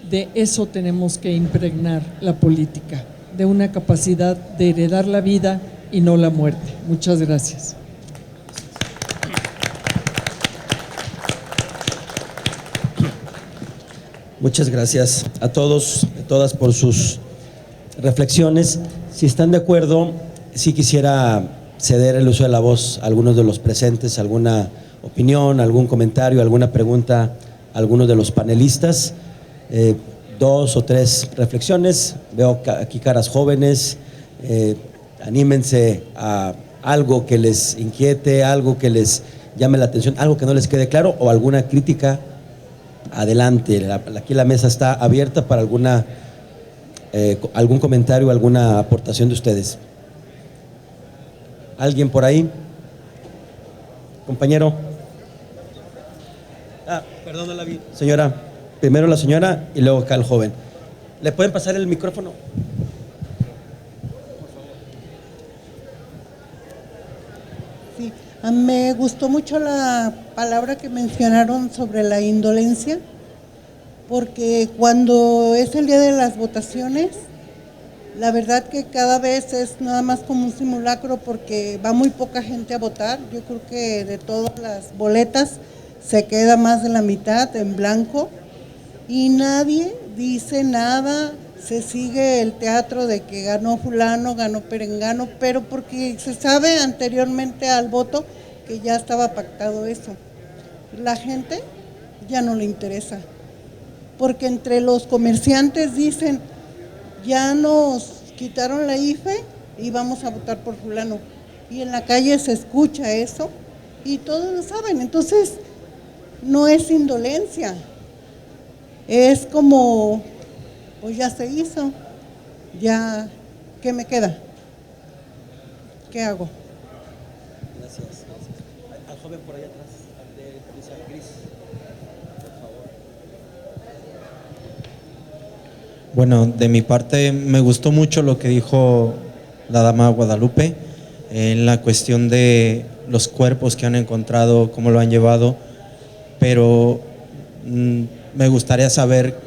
De eso tenemos que impregnar la política, de una capacidad de heredar la vida y no la muerte. Muchas gracias. Muchas gracias a todos y a todas por sus reflexiones. Si están de acuerdo, sí quisiera ceder el uso de la voz a algunos de los presentes, alguna opinión, algún comentario, alguna pregunta a algunos de los panelistas. 2 o 3 reflexiones. Veo aquí caras jóvenes. Anímense a algo que les inquiete, algo que les llame la atención, algo que no les quede claro o alguna crítica. Adelante, aquí la mesa está abierta para algún comentario, alguna aportación de ustedes. ¿Alguien por ahí? Compañero. Perdón, no la vi. Señora, primero la señora y luego acá el joven. ¿Le pueden pasar el micrófono? Sí, me gustó mucho la palabra que mencionaron sobre la indolencia, porque cuando es el día de las votaciones, la verdad que cada vez es nada más como un simulacro porque va muy poca gente a votar. Yo creo que de todas las boletas se queda más de la mitad en blanco y nadie dice nada. Se sigue el teatro de que ganó fulano, ganó perengano, pero porque se sabe anteriormente al voto que ya estaba pactado eso. La gente ya no le interesa, porque entre los comerciantes dicen, ya nos quitaron la IFE y vamos a votar por fulano. Y en la calle se escucha eso y todos lo saben. Entonces, no es indolencia, es como, pues ya se hizo, ya, ¿qué me queda? ¿Qué hago? Gracias. Al joven por allá atrás, al de camisa gris, por favor. Bueno, de mi parte me gustó mucho lo que dijo la dama Guadalupe en la cuestión de los cuerpos que han encontrado, cómo lo han llevado, pero me gustaría saber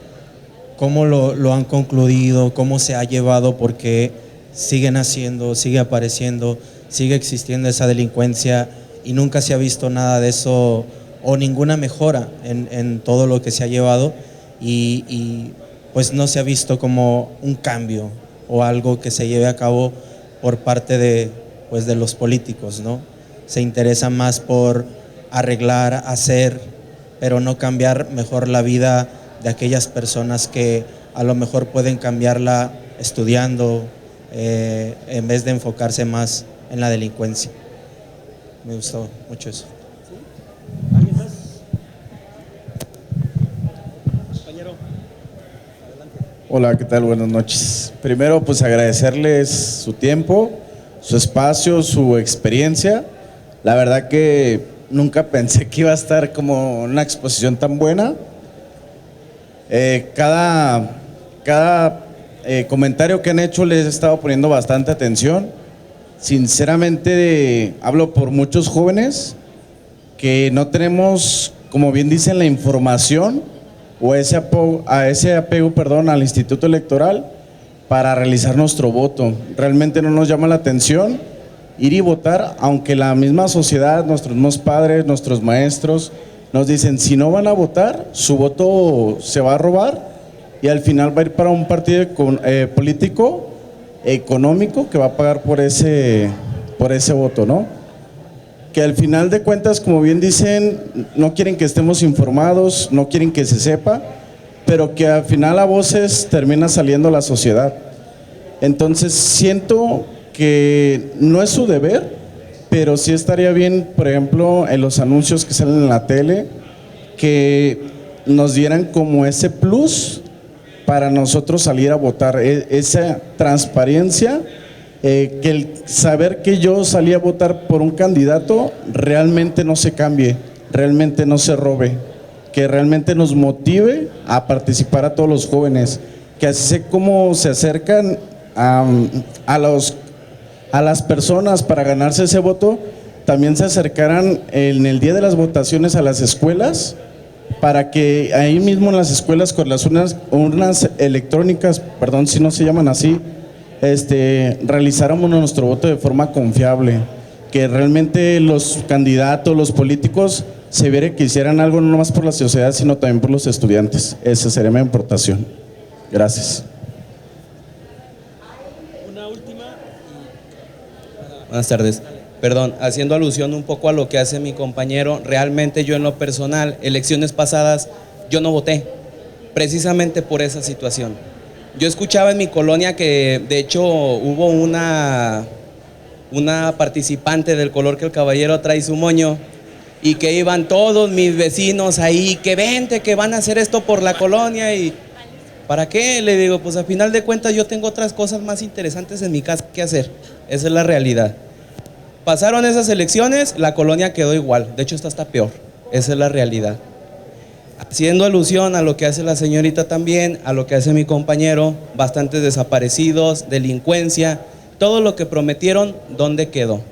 cómo lo han concluido, cómo se ha llevado, porque siguen haciendo, sigue apareciendo, sigue existiendo esa delincuencia y nunca se ha visto nada de eso o ninguna mejora en todo lo que se ha llevado y pues no se ha visto como un cambio o algo que se lleve a cabo por parte de los políticos, ¿no? Se interesan más por arreglar, hacer, pero no cambiar mejor la vida de aquellas personas que a lo mejor pueden cambiarla estudiando en vez de enfocarse más en la delincuencia. Me gustó mucho eso. ¿Alguien más? Compañero, adelante. Hola, ¿qué tal? Buenas noches. Primero, pues agradecerles su tiempo, su espacio, su experiencia. La verdad que nunca pensé que iba a estar como una exposición tan buena. Cada comentario que han hecho les he estado poniendo bastante atención. Sinceramente, hablo por muchos jóvenes que no tenemos, como bien dicen, la información o ese apego al Instituto Electoral para realizar nuestro voto. Realmente no nos llama la atención ir y votar, aunque la misma sociedad, nuestros mismos padres, nuestros maestros nos dicen, si no van a votar, su voto se va a robar y al final va a ir para un partido político económico que va a pagar por ese voto, ¿no? Que al final de cuentas, como bien dicen, no quieren que estemos informados, no quieren que se sepa, pero que al final a voces termina saliendo la sociedad. Entonces siento que no es su deber, pero sí estaría bien, por ejemplo, en los anuncios que salen en la tele, que nos dieran como ese plus para nosotros salir a votar, esa transparencia, que el saber que yo salí a votar por un candidato realmente no se cambie, realmente no se robe, que realmente nos motive a participar a todos los jóvenes, que así sé cómo se acercan a las personas para ganarse ese voto, también se acercaran en el día de las votaciones a las escuelas, para que ahí mismo en las escuelas con las urnas electrónicas, perdón si no se llaman así, realizáramos nuestro voto de forma confiable, que realmente los candidatos, los políticos se viera que hicieran algo no más por la sociedad, sino también por los estudiantes. Esa sería mi aportación. Gracias. Una última. Buenas tardes. Perdón, haciendo alusión un poco a lo que hace mi compañero, realmente yo en lo personal, elecciones pasadas, yo no voté, precisamente por esa situación. Yo escuchaba en mi colonia que de hecho hubo una participante del color que el caballero trae su moño y que iban todos mis vecinos ahí, que vente, que van a hacer esto por la colonia y ¿para qué? Le digo, pues a final de cuentas yo tengo otras cosas más interesantes en mi casa que hacer, esa es la realidad. Pasaron esas elecciones, la colonia quedó igual, de hecho está hasta peor, esa es la realidad. Haciendo alusión a lo que hace la señorita también, a lo que hace mi compañero, bastantes desaparecidos, delincuencia, todo lo que prometieron, ¿dónde quedó?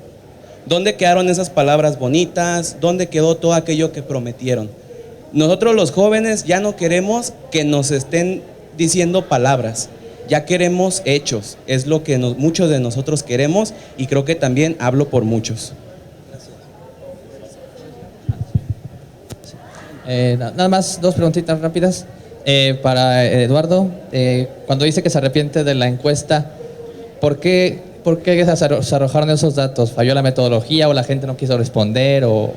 ¿Dónde quedaron esas palabras bonitas? ¿Dónde quedó todo aquello que prometieron? Nosotros los jóvenes ya no queremos que nos estén diciendo palabras, ya queremos hechos, es lo que muchos de nosotros queremos y creo que también hablo por muchos. Nada más dos preguntitas rápidas para Eduardo. Cuando dice que se arrepiente de la encuesta, ¿por qué se arrojaron esos datos? ¿Falló la metodología o la gente no quiso responder o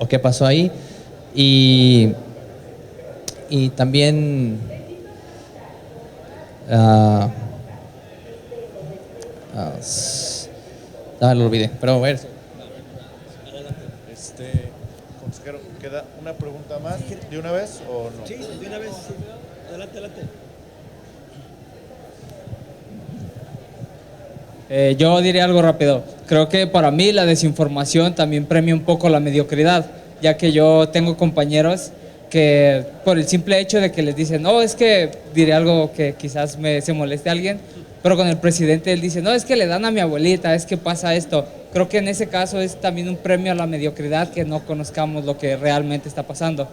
qué pasó ahí? Y también lo olvidé, pero a ver. Consejero, ¿queda una pregunta más de una vez o no? Sí, de una vez. Sí. Adelante. Yo diré algo rápido. Creo que para mí la desinformación también premia un poco la mediocridad, ya que yo tengo compañeros que por el simple hecho de que les dicen, no, es que diré algo que quizás se moleste a alguien, pero con el presidente él dice, no, es que le dan a mi abuelita, es que pasa esto. Creo que en ese caso es también un premio a la mediocridad, que no conozcamos lo que realmente está pasando.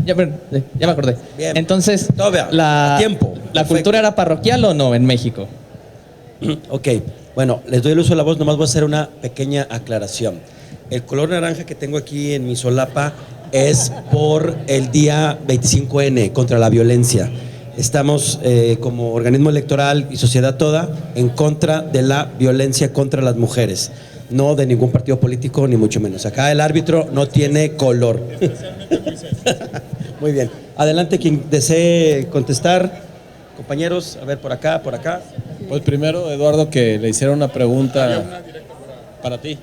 Ya me acordé. Bien. Entonces, tiempo. ¿La cultura era parroquial o no en México? Ok, bueno, les doy el uso de la voz, nomás voy a hacer una pequeña aclaración. El color naranja que tengo aquí en mi solapa es por el día 25N, contra la violencia. Estamos como organismo electoral y sociedad toda en contra de la violencia contra las mujeres, no de ningún partido político ni mucho menos. Acá el árbitro no tiene color. Muy bien. Adelante quien desee contestar. Compañeros, a ver, por acá, por acá. Pues primero, Eduardo, que le hiciera una pregunta para ti.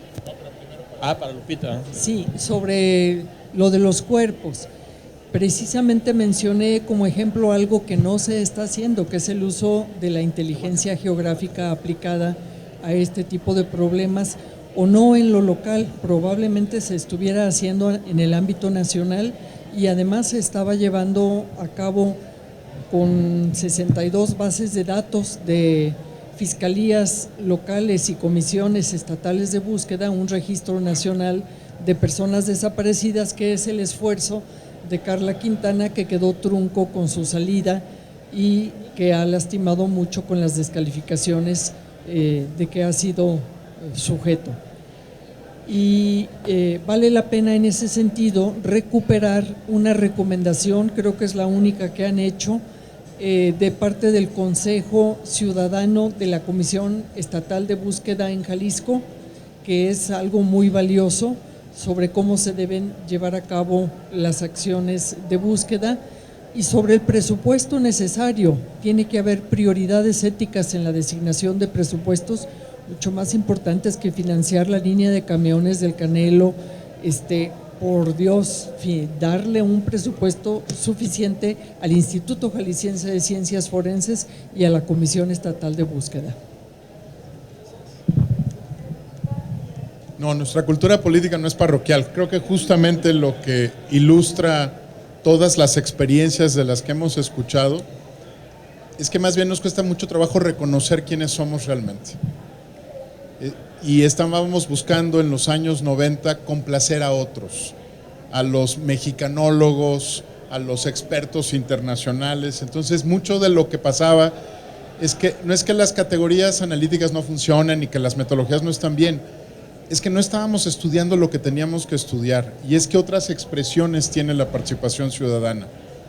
Para Lupita. Sí, sobre lo de los cuerpos. Precisamente mencioné como ejemplo algo que no se está haciendo, que es el uso de la inteligencia geográfica aplicada a este tipo de problemas, o no en lo local, probablemente se estuviera haciendo en el ámbito nacional, y además se estaba llevando a cabo con 62 bases de datos de fiscalías locales y comisiones estatales de búsqueda, un registro nacional de personas desaparecidas, que es el esfuerzo de Carla Quintana, que quedó trunco con su salida y que ha lastimado mucho con las descalificaciones de que ha sido sujeto. Y vale la pena en ese sentido recuperar una recomendación, creo que es la única que han hecho, de parte del Consejo Ciudadano de la Comisión Estatal de Búsqueda en Jalisco, que es algo muy valioso sobre cómo se deben llevar a cabo las acciones de búsqueda, y sobre el presupuesto necesario. Tiene que haber prioridades éticas en la designación de presupuestos mucho más importantes que financiar la línea de camiones del Canelo. Por Dios, darle un presupuesto suficiente al Instituto Jalisciense de Ciencias Forenses y a la Comisión Estatal de Búsqueda. No, nuestra cultura política no es parroquial. Creo que justamente lo que ilustra todas las experiencias de las que hemos escuchado es que más bien nos cuesta mucho trabajo reconocer quiénes somos realmente. Y estábamos buscando en los años 90 complacer a otros, a los mexicanólogos, a los expertos internacionales. Entonces, mucho de lo que pasaba es que no es que las categorías analíticas no funcionen y que las metodologías no están bien, es que no estábamos estudiando lo que teníamos que estudiar, y es que otras expresiones tiene la participación ciudadana,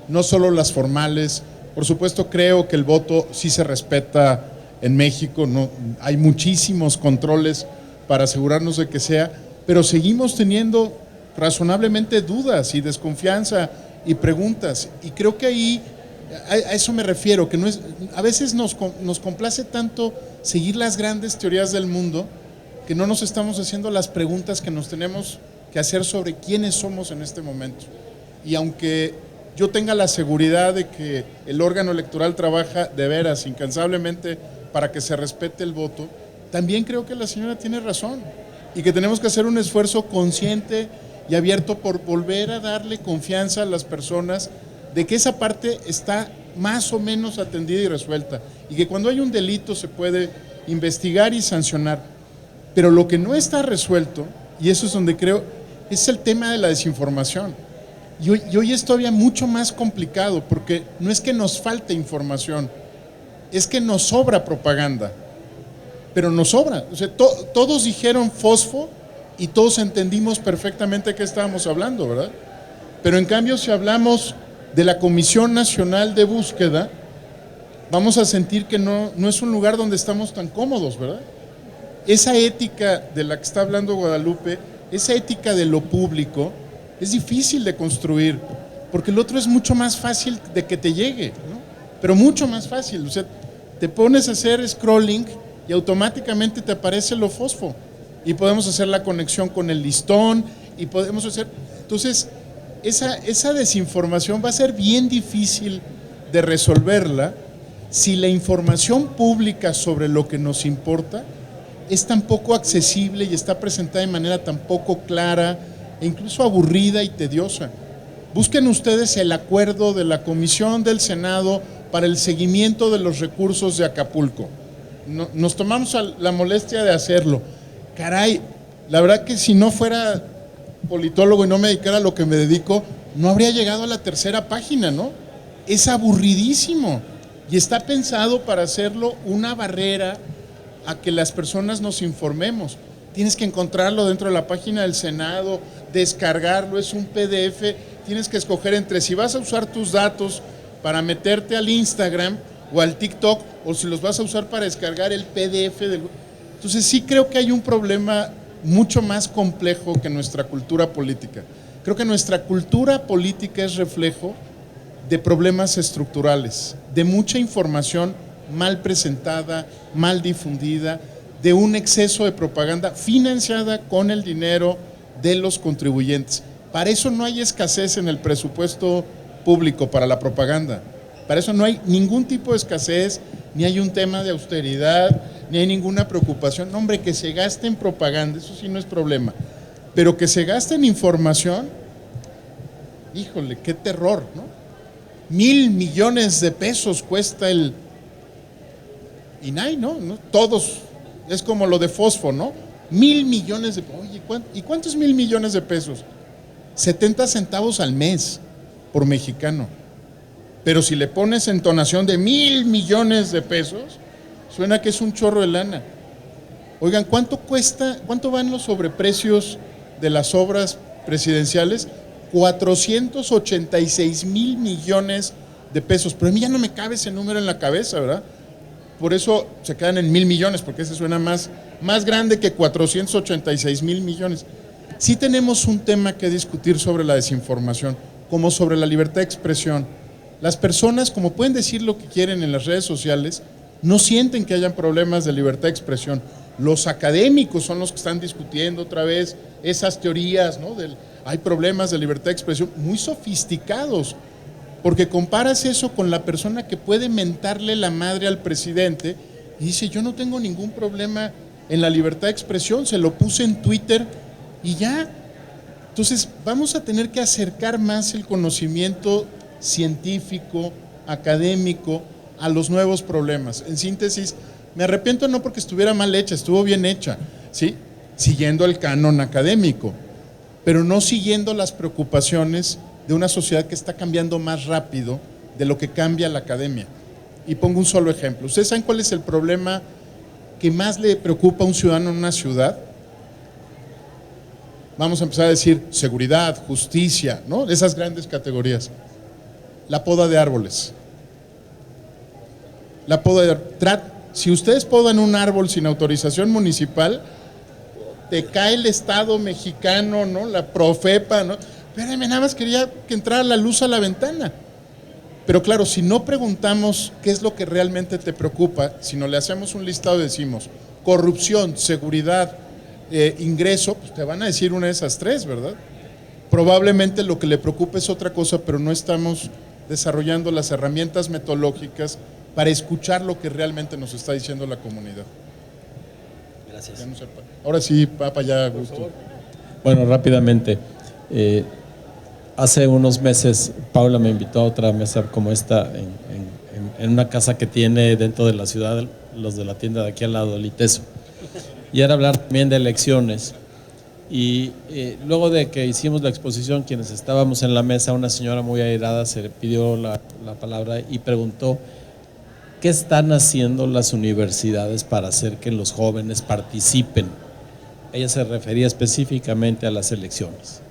no solo las formales. Por supuesto, creo que el voto sí se respeta en México, no, hay muchísimos controles para asegurarnos de que sea, pero seguimos teniendo razonablemente dudas y desconfianza y preguntas, y creo que ahí a eso me refiero, que no es, a veces nos complace tanto seguir las grandes teorías del mundo que no nos estamos haciendo las preguntas que nos tenemos que hacer sobre quiénes somos en este momento. Y aunque yo tenga la seguridad de que el órgano electoral trabaja de veras incansablemente para que se respete el voto, también creo que la señora tiene razón y que tenemos que hacer un esfuerzo consciente y abierto por volver a darle confianza a las personas de que esa parte está más o menos atendida y resuelta, y que cuando hay un delito se puede investigar y sancionar. Pero lo que no está resuelto, y eso es donde creo, es el tema de la desinformación. Y hoy es todavía mucho más complicado, porque no es que nos falte información, es que nos sobra propaganda, pero nos sobra. O sea, todos dijeron fosfo y todos entendimos perfectamente qué estábamos hablando, ¿verdad? Pero en cambio, si hablamos de la Comisión Nacional de Búsqueda, vamos a sentir que no es un lugar donde estamos tan cómodos, ¿verdad? Esa ética de la que está hablando Guadalupe, esa ética de lo público, es difícil de construir, porque el otro es mucho más fácil de que te llegue, ¿no? Pero mucho más fácil. O sea, te pones a hacer scrolling y automáticamente te aparece lo fosfo, y podemos hacer la conexión con el listón, y podemos hacer... Entonces, esa desinformación va a ser bien difícil de resolverla si la información pública sobre lo que nos importa es tan poco accesible y está presentada de manera tan poco clara e incluso aburrida y tediosa. Busquen ustedes el acuerdo de la Comisión del Senado para el seguimiento de los recursos de Acapulco. Nos tomamos la molestia de hacerlo. Caray, la verdad que si no fuera politólogo y no me dedicara a lo que me dedico, no habría llegado a la tercera página, ¿no? Es aburridísimo y está pensado para hacerlo una barrera a que las personas nos informemos. Tienes que encontrarlo dentro de la página del Senado, descargarlo, es un PDF, tienes que escoger entre si vas a usar tus datos para meterte al Instagram o al TikTok, o si los vas a usar para descargar el PDF del... Entonces sí creo que hay un problema mucho más complejo que nuestra cultura política. Creo que nuestra cultura política es reflejo de problemas estructurales, de mucha información mal presentada, mal difundida, de un exceso de propaganda financiada con el dinero de los contribuyentes. Para eso no hay escasez en el presupuesto público para la propaganda. Para eso no hay ningún tipo de escasez, ni hay un tema de austeridad, ni hay ninguna preocupación. No, hombre, que se gaste en propaganda, eso sí no es problema. Pero que se gaste en información, híjole, qué terror, ¿no? 1,000 millones de pesos cuesta el INAI, ¿no? Todos, es como lo de fosfo, ¿no? 1,000 millones de pesos. Oye, ¿y cuántos 1,000 millones de pesos? 70 centavos al mes por mexicano. Pero si le pones entonación de 1,000 millones de pesos, suena que es un chorro de lana. Oigan, ¿cuánto cuesta, cuánto van los sobreprecios de las obras presidenciales? 486,000 millones de pesos. Pero a mí ya no me cabe ese número en la cabeza, ¿verdad? Por eso se quedan en 1,000 millones, porque ese suena más grande que 486,000 millones. Sí tenemos un tema que discutir sobre la desinformación, como sobre la libertad de expresión. Las personas, como pueden decir lo que quieren en las redes sociales, no sienten que hayan problemas de libertad de expresión. Los académicos son los que están discutiendo otra vez esas teorías, ¿no? Hay problemas de libertad de expresión muy sofisticados, porque comparas eso con la persona que puede mentarle la madre al presidente y dice, yo no tengo ningún problema en la libertad de expresión, se lo puse en Twitter y ya. Entonces vamos a tener que acercar más el conocimiento científico, académico, a los nuevos problemas. En síntesis, me arrepiento no porque estuviera mal hecha, estuvo bien hecha, ¿sí? Siguiendo el canon académico, pero no siguiendo las preocupaciones de una sociedad que está cambiando más rápido de lo que cambia la academia. Y pongo un solo ejemplo. ¿Ustedes saben cuál es el problema que más le preocupa a un ciudadano en una ciudad? Vamos a empezar a decir seguridad, justicia, ¿no? Esas grandes categorías. La poda de árboles. La poda de si ustedes podan un árbol sin autorización municipal, te cae el Estado mexicano, ¿no? La Profepa, ¿no? Espérame, nada más quería que entrara la luz a la ventana. Pero claro, si no preguntamos qué es lo que realmente te preocupa, sino le hacemos un listado y decimos corrupción, seguridad, ingreso, pues te van a decir una de esas tres, ¿verdad? Probablemente lo que le preocupa es otra cosa, pero no estamos desarrollando las herramientas metodológicas para escuchar lo que realmente nos está diciendo la comunidad. Gracias. Ahora sí, Papa, ya gusto. Bueno, rápidamente. Hace unos meses Paula me invitó a otra mesa como esta en una casa que tiene dentro de la ciudad, los de la tienda de aquí al lado, el ITESO. Y era hablar también de elecciones. Y luego de que hicimos la exposición, quienes estábamos en la mesa, una señora muy airada se le pidió la palabra y preguntó ¿qué están haciendo las universidades para hacer que los jóvenes participen? Ella se refería específicamente a las elecciones.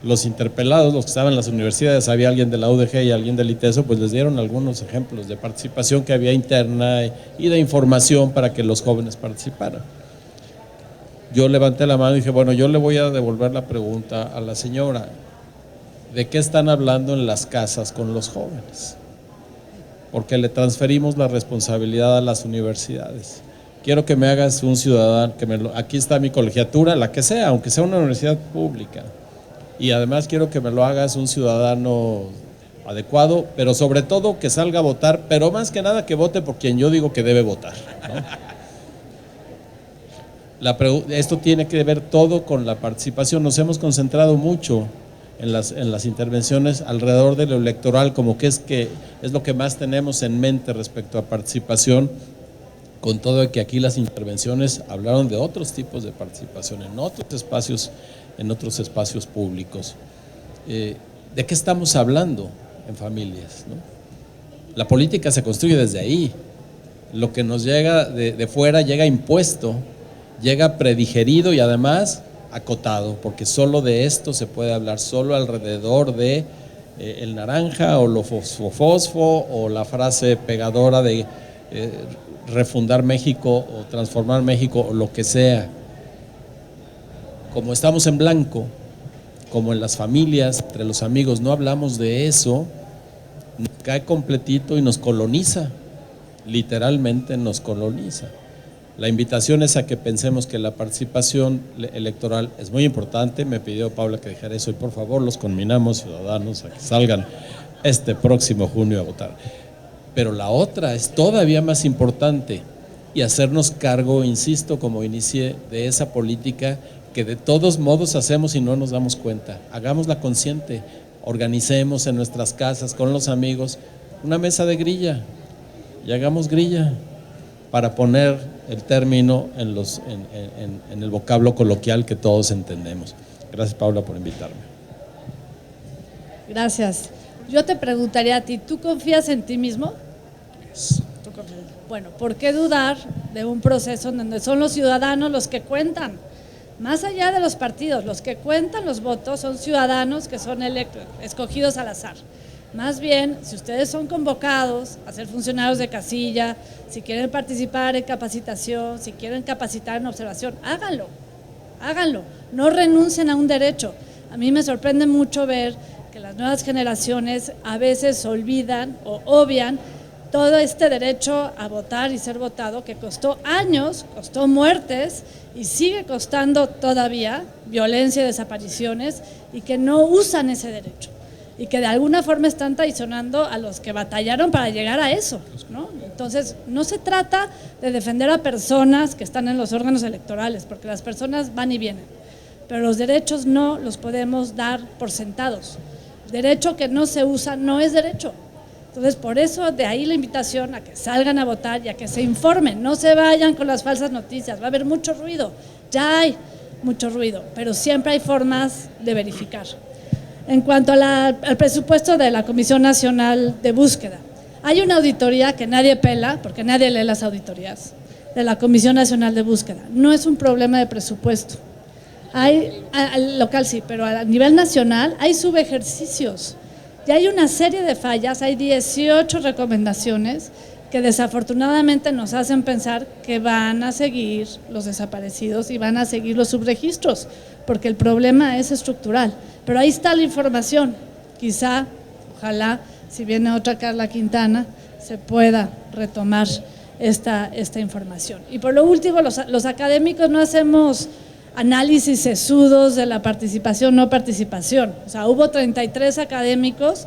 Los interpelados, los que estaban en las universidades, había alguien de la UDG y alguien del ITESO, pues les dieron algunos ejemplos de participación que había interna y de información para que los jóvenes participaran. Yo levanté la mano y dije, bueno, yo le voy a devolver la pregunta a la señora. ¿De qué están hablando en las casas con los jóvenes? Porque le transferimos la responsabilidad a las universidades. Quiero que me hagas un ciudadano, aquí está mi colegiatura, la que sea, aunque sea una universidad pública. Y además quiero que me lo hagas un ciudadano adecuado, pero sobre todo que salga a votar, pero más que nada que vote por quien yo digo que debe votar, ¿no? Esto tiene que ver todo con la participación. Nos hemos concentrado mucho en las intervenciones alrededor de lo electoral, como que es lo que más tenemos en mente respecto a participación, con todo de que aquí las intervenciones hablaron de otros tipos de participación en otros espacios públicos. ¿De qué estamos hablando en familias, ¿no? La política se construye desde ahí. Lo que nos llega de fuera llega impuesto, llega predigerido y además acotado, porque solo de esto se puede hablar, solo alrededor de el naranja o lo fosfo o la frase pegadora de refundar México o transformar México o lo que sea. Como estamos en blanco, como en las familias, entre los amigos, no hablamos de eso, cae completito y nos coloniza, literalmente nos coloniza. La invitación es a que pensemos que la participación electoral es muy importante. Me pidió Paula que dijera eso y por favor los conminamos, ciudadanos, a que salgan este próximo junio a votar. Pero la otra es todavía más importante y hacernos cargo, insisto, como inicié, de esa política que de todos modos hacemos y no nos damos cuenta. Hagámosla consciente, organicemos en nuestras casas con los amigos una mesa de grilla y hagamos grilla para poner el término en el vocablo coloquial que todos entendemos. Gracias, Paula, por invitarme. Gracias. Yo te preguntaría a ti, ¿tú confías en ti mismo? Bueno, ¿por qué dudar de un proceso en donde son los ciudadanos los que cuentan? Más allá de los partidos, los que cuentan los votos son ciudadanos que son escogidos al azar. Más bien, si ustedes son convocados a ser funcionarios de casilla, si quieren participar en capacitación, si quieren capacitar en observación, háganlo, háganlo, no renuncien a un derecho. A mí me sorprende mucho ver que las nuevas generaciones a veces olvidan o obvian todo este derecho a votar y ser votado que costó años, costó muertes y sigue costando todavía violencia y desapariciones y que no usan ese derecho y que de alguna forma están traicionando a los que batallaron para llegar a eso, ¿no? Entonces, no se trata de defender a personas que están en los órganos electorales, porque las personas van y vienen, pero los derechos no los podemos dar por sentados. Derecho que no se usa no es derecho. Entonces, por eso de ahí la invitación a que salgan a votar y a que se informen, no se vayan con las falsas noticias, va a haber mucho ruido, ya hay mucho ruido, pero siempre hay formas de verificar. En cuanto al presupuesto de la Comisión Nacional de Búsqueda, hay una auditoría que nadie pela, porque nadie lee las auditorías, de la Comisión Nacional de Búsqueda. No es un problema de presupuesto. Al local sí, pero a nivel nacional hay subejercicios. Ya hay una serie de fallas, hay 18 recomendaciones que desafortunadamente nos hacen pensar que van a seguir los desaparecidos y van a seguir los subregistros, porque el problema es estructural. Pero ahí está la información. Quizá, ojalá, si viene otra Carla Quintana, se pueda retomar esta información. Y por lo último, los académicos no hacemos análisis sesudos de la participación o no participación. O sea, hubo 33 académicos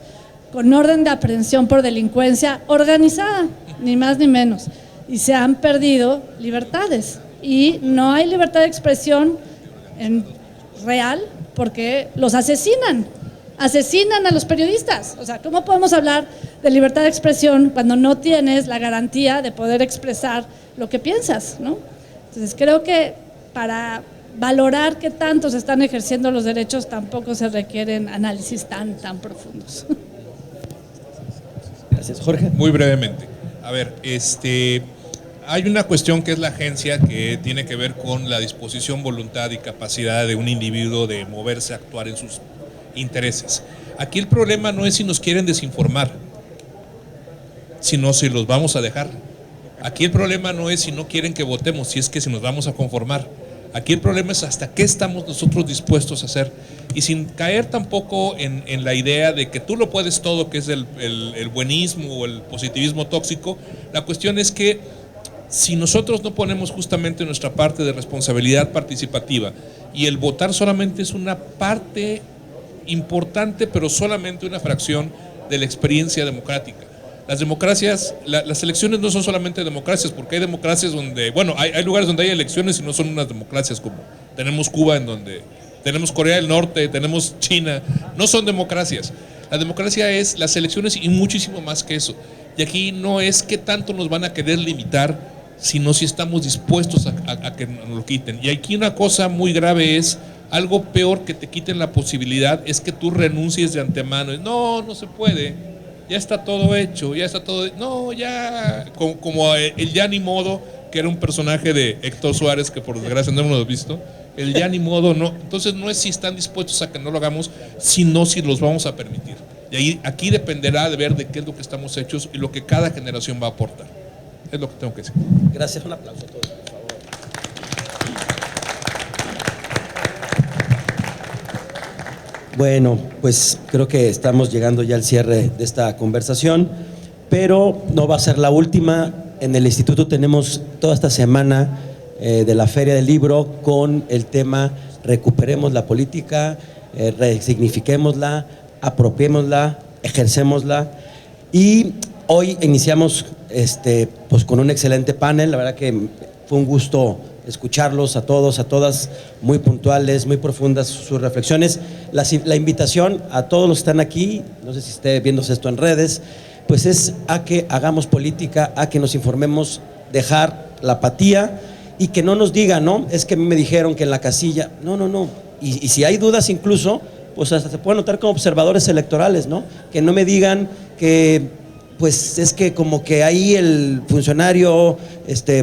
con orden de aprehensión por delincuencia organizada, ni más ni menos, y se han perdido libertades. Y no hay libertad de expresión real porque los asesinan a los periodistas. O sea, ¿cómo podemos hablar de libertad de expresión cuando no tienes la garantía de poder expresar lo que piensas, ¿no? Entonces, creo que para valorar qué tanto se están ejerciendo los derechos tampoco se requieren análisis tan profundos. Gracias, Jorge. Muy brevemente. A ver, hay una cuestión que es la agencia que tiene que ver con la disposición, voluntad y capacidad de un individuo de moverse, actuar en sus intereses. Aquí el problema no es si nos quieren desinformar, sino si los vamos a dejar. Aquí el problema no es si no quieren que votemos, si es que si nos vamos a conformar. Aquí el problema es hasta qué estamos nosotros dispuestos a hacer, y sin caer tampoco en la idea de que tú lo puedes todo, que es el buenismo o el positivismo tóxico. La cuestión es que si nosotros no ponemos justamente nuestra parte de responsabilidad participativa, y el votar solamente es una parte importante, pero solamente una fracción de la experiencia democrática. Las democracias, las elecciones no son solamente democracias, porque hay democracias donde, bueno, hay lugares donde hay elecciones y no son unas democracias, como tenemos Cuba, en donde tenemos Corea del Norte, tenemos China, no son democracias. La democracia es las elecciones y muchísimo más que eso. Y aquí no es qué tanto nos van a querer limitar, sino si estamos dispuestos a que nos lo quiten. Y aquí una cosa muy grave es, algo peor que te quiten la posibilidad, es que tú renuncies de antemano. No se puede. Ya está todo hecho, ya está todo... No, ya... Como el ya ni modo, que era un personaje de Héctor Suárez, que por desgracia no hemos visto. El ya ni modo, no. Entonces no es si están dispuestos a que no lo hagamos, sino si los vamos a permitir. Y ahí, aquí dependerá de ver de qué es lo que estamos hechos y lo que cada generación va a aportar. Es lo que tengo que decir. Gracias, un aplauso a todos, por favor. Bueno, pues creo que estamos llegando ya al cierre de esta conversación, pero no va a ser la última. En el instituto tenemos toda esta semana de la Feria del Libro con el tema Recuperemos la política, resignifiquémosla, apropiémosla, ejercémosla. Y hoy iniciamos pues con un excelente panel. La verdad que fue un gusto escucharlos a todos, a todas, muy puntuales, muy profundas sus reflexiones. La invitación a todos los que están aquí, no sé si esté viéndose esto en redes, pues es a que hagamos política, a que nos informemos, dejar la apatía y que no nos digan, no, es que a mí me dijeron que en la casilla, no. Y si hay dudas incluso, pues hasta se pueden notar como observadores electorales, ¿no? Que no me digan que pues es que como que ahí el funcionario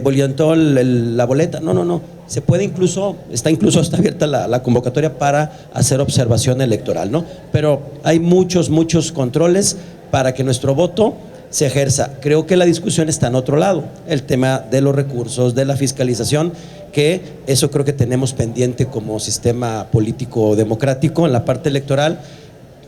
boliantó la boleta. No. Se puede está incluso abierta la convocatoria para hacer observación electoral, ¿no? Pero hay muchos controles para que nuestro voto se ejerza. Creo que la discusión está en otro lado, el tema de los recursos, de la fiscalización, que eso creo que tenemos pendiente como sistema político democrático en la parte electoral,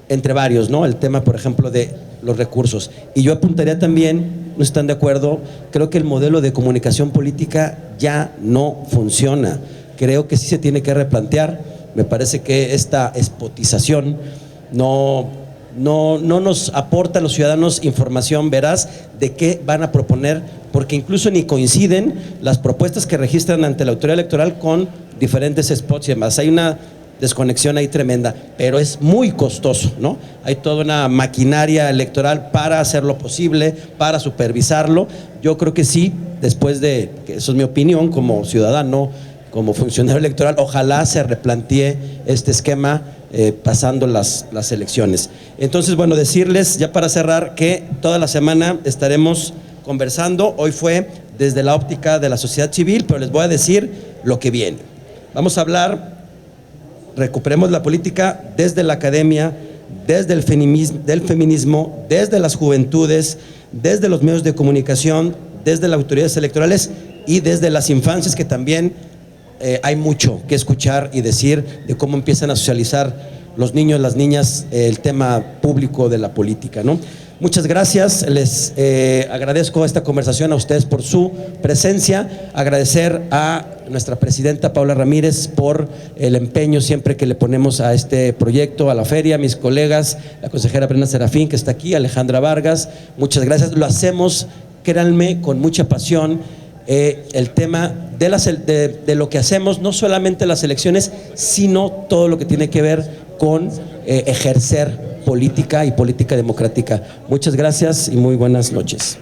entre varios, ¿no? El tema, por ejemplo, de los recursos. Y yo apuntaría también, no están de acuerdo, creo que el modelo de comunicación política ya no funciona. Creo que sí se tiene que replantear. Me parece que esta espotización no nos aporta a los ciudadanos información veraz de qué van a proponer, porque incluso ni coinciden las propuestas que registran ante la autoridad electoral con diferentes spots y demás. Hay una desconexión ahí tremenda, pero es muy costoso, ¿no? Hay toda una maquinaria electoral para hacerlo posible, para supervisarlo. Yo creo que sí, después de, que eso es mi opinión como ciudadano, como funcionario electoral, ojalá se replantee este esquema pasando las elecciones. Entonces, bueno, decirles ya para cerrar que toda la semana estaremos conversando. Hoy fue desde la óptica de la sociedad civil, pero les voy a decir lo que viene. Vamos a hablar, recuperemos la política desde la academia, desde el feminismo, desde las juventudes, desde los medios de comunicación, desde las autoridades electorales y desde las infancias, que también hay mucho que escuchar y decir de cómo empiezan a socializar los niños, las niñas, el tema público de la política, ¿no? Muchas gracias, les agradezco esta conversación a ustedes por su presencia, agradecer a nuestra presidenta Paula Ramírez por el empeño siempre que le ponemos a este proyecto, a la feria, mis colegas, la consejera Brenda Serafín que está aquí, Alejandra Vargas, muchas gracias, lo hacemos, créanme, con mucha pasión. El tema de lo que hacemos, no solamente las elecciones, sino todo lo que tiene que ver con ejercer política y política democrática. Muchas gracias y muy buenas noches.